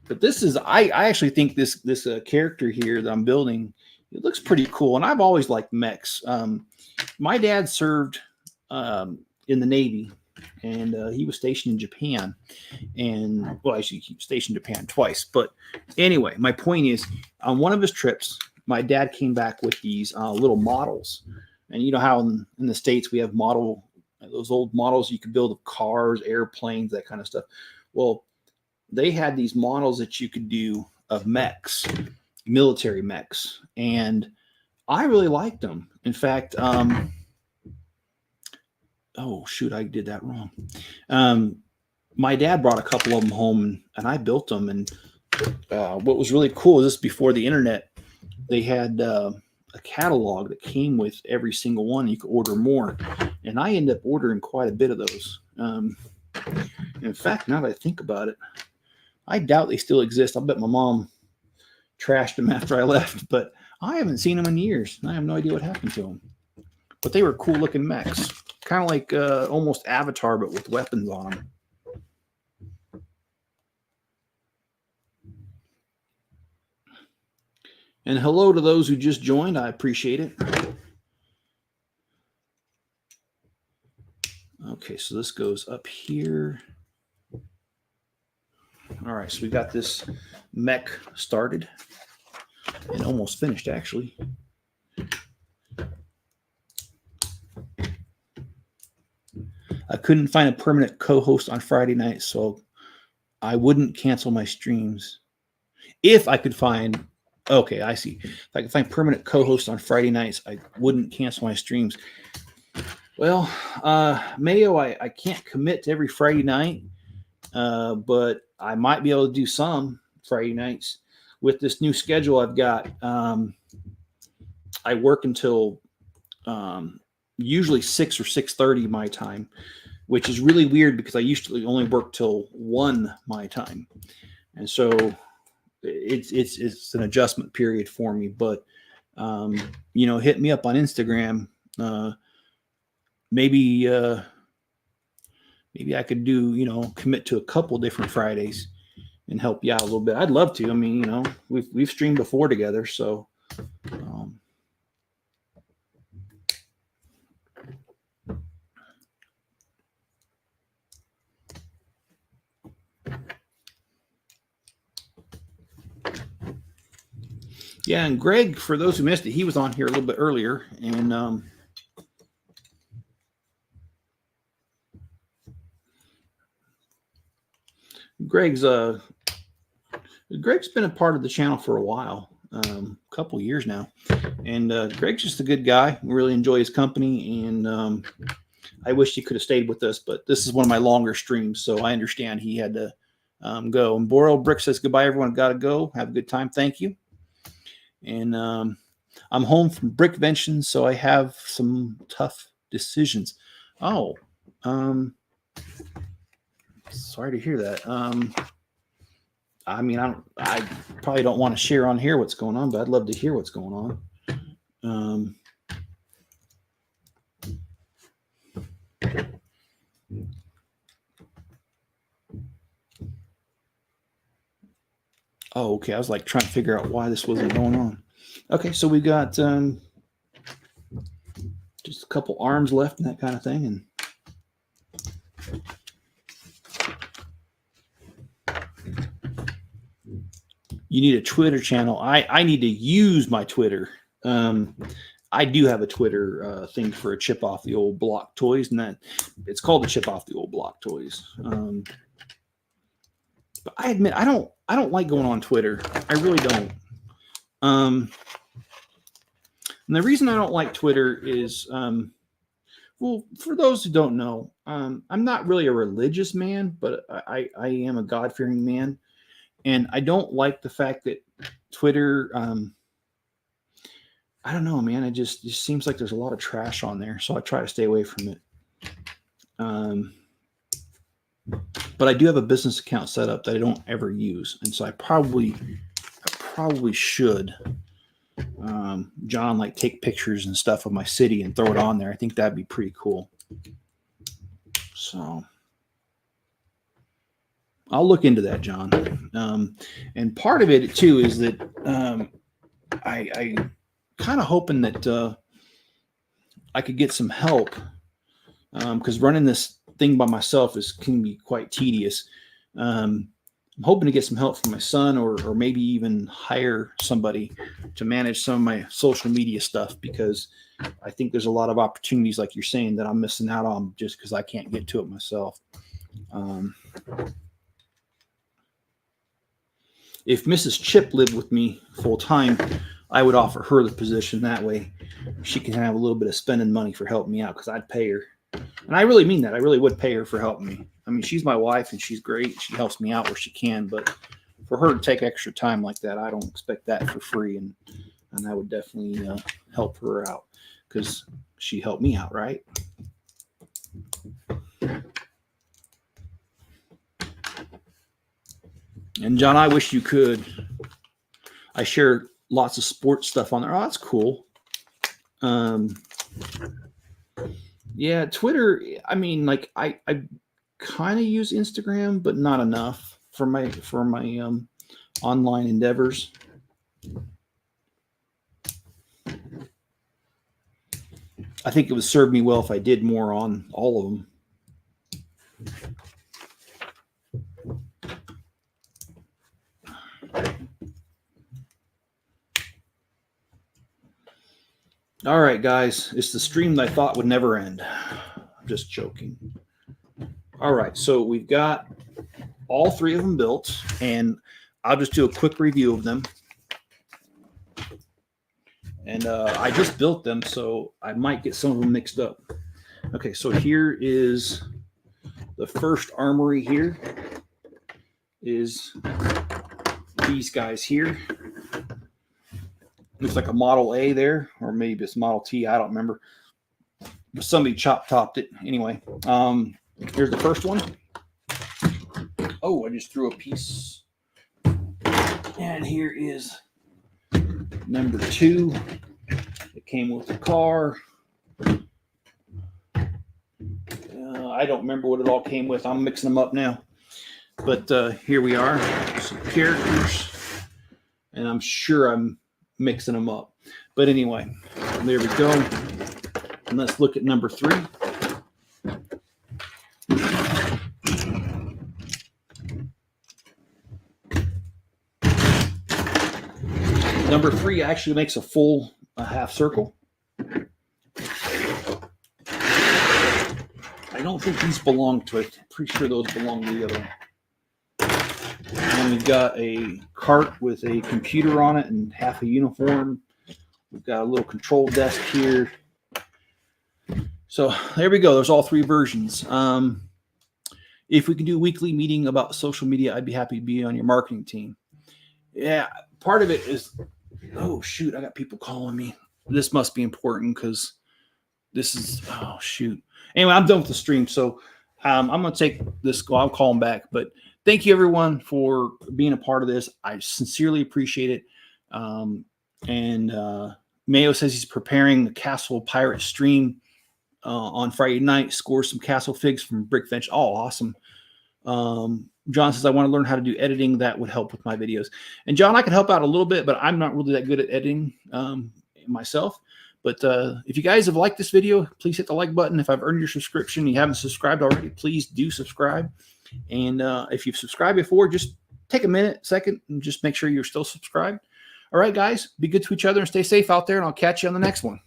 But this is, I actually think this character here that I'm building, it looks pretty cool. And I've always liked mechs. My dad served in the Navy, and he was stationed in Japan. And, well, actually, he was stationed in Japan twice. But anyway, my point is, on one of his trips, my dad came back with these little models. And you know how in the States we have those old models you could build of cars, airplanes, that kind of stuff. Well, they had these models that you could do of mechs, military mechs, and I really liked them. In fact, oh shoot, I did that wrong. My dad brought a couple of them home, and I built them. And what was really cool is this before the internet, they had a catalog that came with every single one. You could order more, and I ended up ordering quite a bit of those. In fact, now that I think about it, I doubt they still exist. I bet my mom trashed them after I left, but I haven't seen them in years. I have no idea what happened to them. But they were cool looking mechs, kind of like almost Avatar, but with weapons on them. And hello to those who just joined. I appreciate it. Okay, so this goes up here. All right, so we got this mech started and almost finished, actually. I couldn't find a permanent co-host on Friday night, so I wouldn't cancel my streams. If I could find, okay, I see. If I could find permanent co-host on Friday nights, I wouldn't cancel my streams. Well, Mayo, I can't commit to every Friday night, but I might be able to do some Friday nights. With this new schedule I've got, I work until usually 6 or 6:30 my time, which is really weird because I used to only work till 1 my time. And so it's an adjustment period for me. But, hit me up on Instagram. Maybe I could do, commit to a couple different Fridays and help you out a little bit. I'd love to. I mean, we've streamed before together, so. Yeah, and Greg, for those who missed it, he was on here a little bit earlier, and Greg's Greg's been a part of the channel for a while, a couple years now, and Greg's just a good guy. We really enjoy his company, and I wish he could have stayed with us, but this is one of my longer streams, so I understand he had to go. And Boral Brick says goodbye, everyone. Got to go. Have a good time. Thank you. And I'm home from Brickvention, so I have some tough decisions. Oh, sorry to hear that. I mean, I probably don't want to share on here what's going on, but I'd love to hear what's going on. Oh, okay. I was like trying to figure out why this wasn't going on. Okay, so we got just a couple arms left and that kind of thing, and you need a Twitter channel. I need to use my Twitter. I do have a Twitter thing for a chip off the old block toys, and that it's called the chip off the old block toys. But I admit I don't like going on Twitter. I really don't. And the reason I don't like Twitter is, well, for those who don't know, I'm not really a religious man, but I am a God-fearing man. And I don't like the fact that Twitter, I don't know, man. It just seems like there's a lot of trash on there. So I try to stay away from it. But I do have a business account set up that I don't ever use. And so I probably should, John, like take pictures and stuff of my city and throw it on there. I think that'd be pretty cool. So I'll look into that, John. And part of it too is that I kind of hoping that I could get some help, because running this thing by myself can be quite tedious. I'm hoping to get some help from my son, or maybe even hire somebody to manage some of my social media stuff, because I think there's a lot of opportunities, like you're saying, that I'm missing out on just because I can't get to it myself. If Mrs. Chip lived with me full time, I would offer her the position. That way she can have a little bit of spending money for helping me out, because I'd pay her. And I really mean that. I really would pay her for helping me. I mean, she's my wife and she's great. She helps me out where she can, but for her to take extra time like that, I don't expect that for free. And I would definitely help her out, because she helped me out, right? And John, I wish you could. I share lots of sports stuff on there. Oh, that's cool. Yeah, Twitter. I mean, like I kind of use Instagram, but not enough for my online endeavors. I think it would serve me well if I did more on all of them. All right, guys, it's the stream that I thought would never end. I'm just joking. All right, so we've got all three of them built, and I'll just do a quick review of them. And I just built them, so I might get some of them mixed up. Okay, so here is the first armory. Here is these guys here. Looks like a Model A there, or maybe it's Model T. I don't remember. But somebody chop-topped it. Anyway, here's the first one. Oh, I just threw a piece. And here is number 2. It came with the car. I don't remember what it all came with. I'm mixing them up now. But here we are. Some characters. And I'm sure I'm mixing them up. But anyway, there we go. And let's look at number 3. Number 3 actually makes a full half circle. I don't think these belong to it. Pretty sure those belong to the other one. And we've got a cart with a computer on it and half a uniform. We've got a little control desk here. So there we go. There's all 3 versions. If we can do a weekly meeting about social media, I'd be happy to be on your marketing team. Yeah, part of it is, oh shoot, I got people calling me. This must be important because this is, oh shoot. Anyway, I'm done with the stream. So I'm going to take this, I'll call them back. But thank you everyone for being a part of this. I sincerely appreciate it. Mayo says he's preparing the Castle Pirate stream on Friday night. Score some Castle figs from Brickbench. Oh, awesome. John says, I want to learn how to do editing. That would help with my videos. And John, I can help out a little bit, but I'm not really that good at editing myself. But if you guys have liked this video, please hit the like button. If I've earned your subscription and you haven't subscribed already, please do subscribe. And if you've subscribed before, just take a second, and just make sure you're still subscribed. All right, guys, be good to each other and stay safe out there, and I'll catch you on the next one.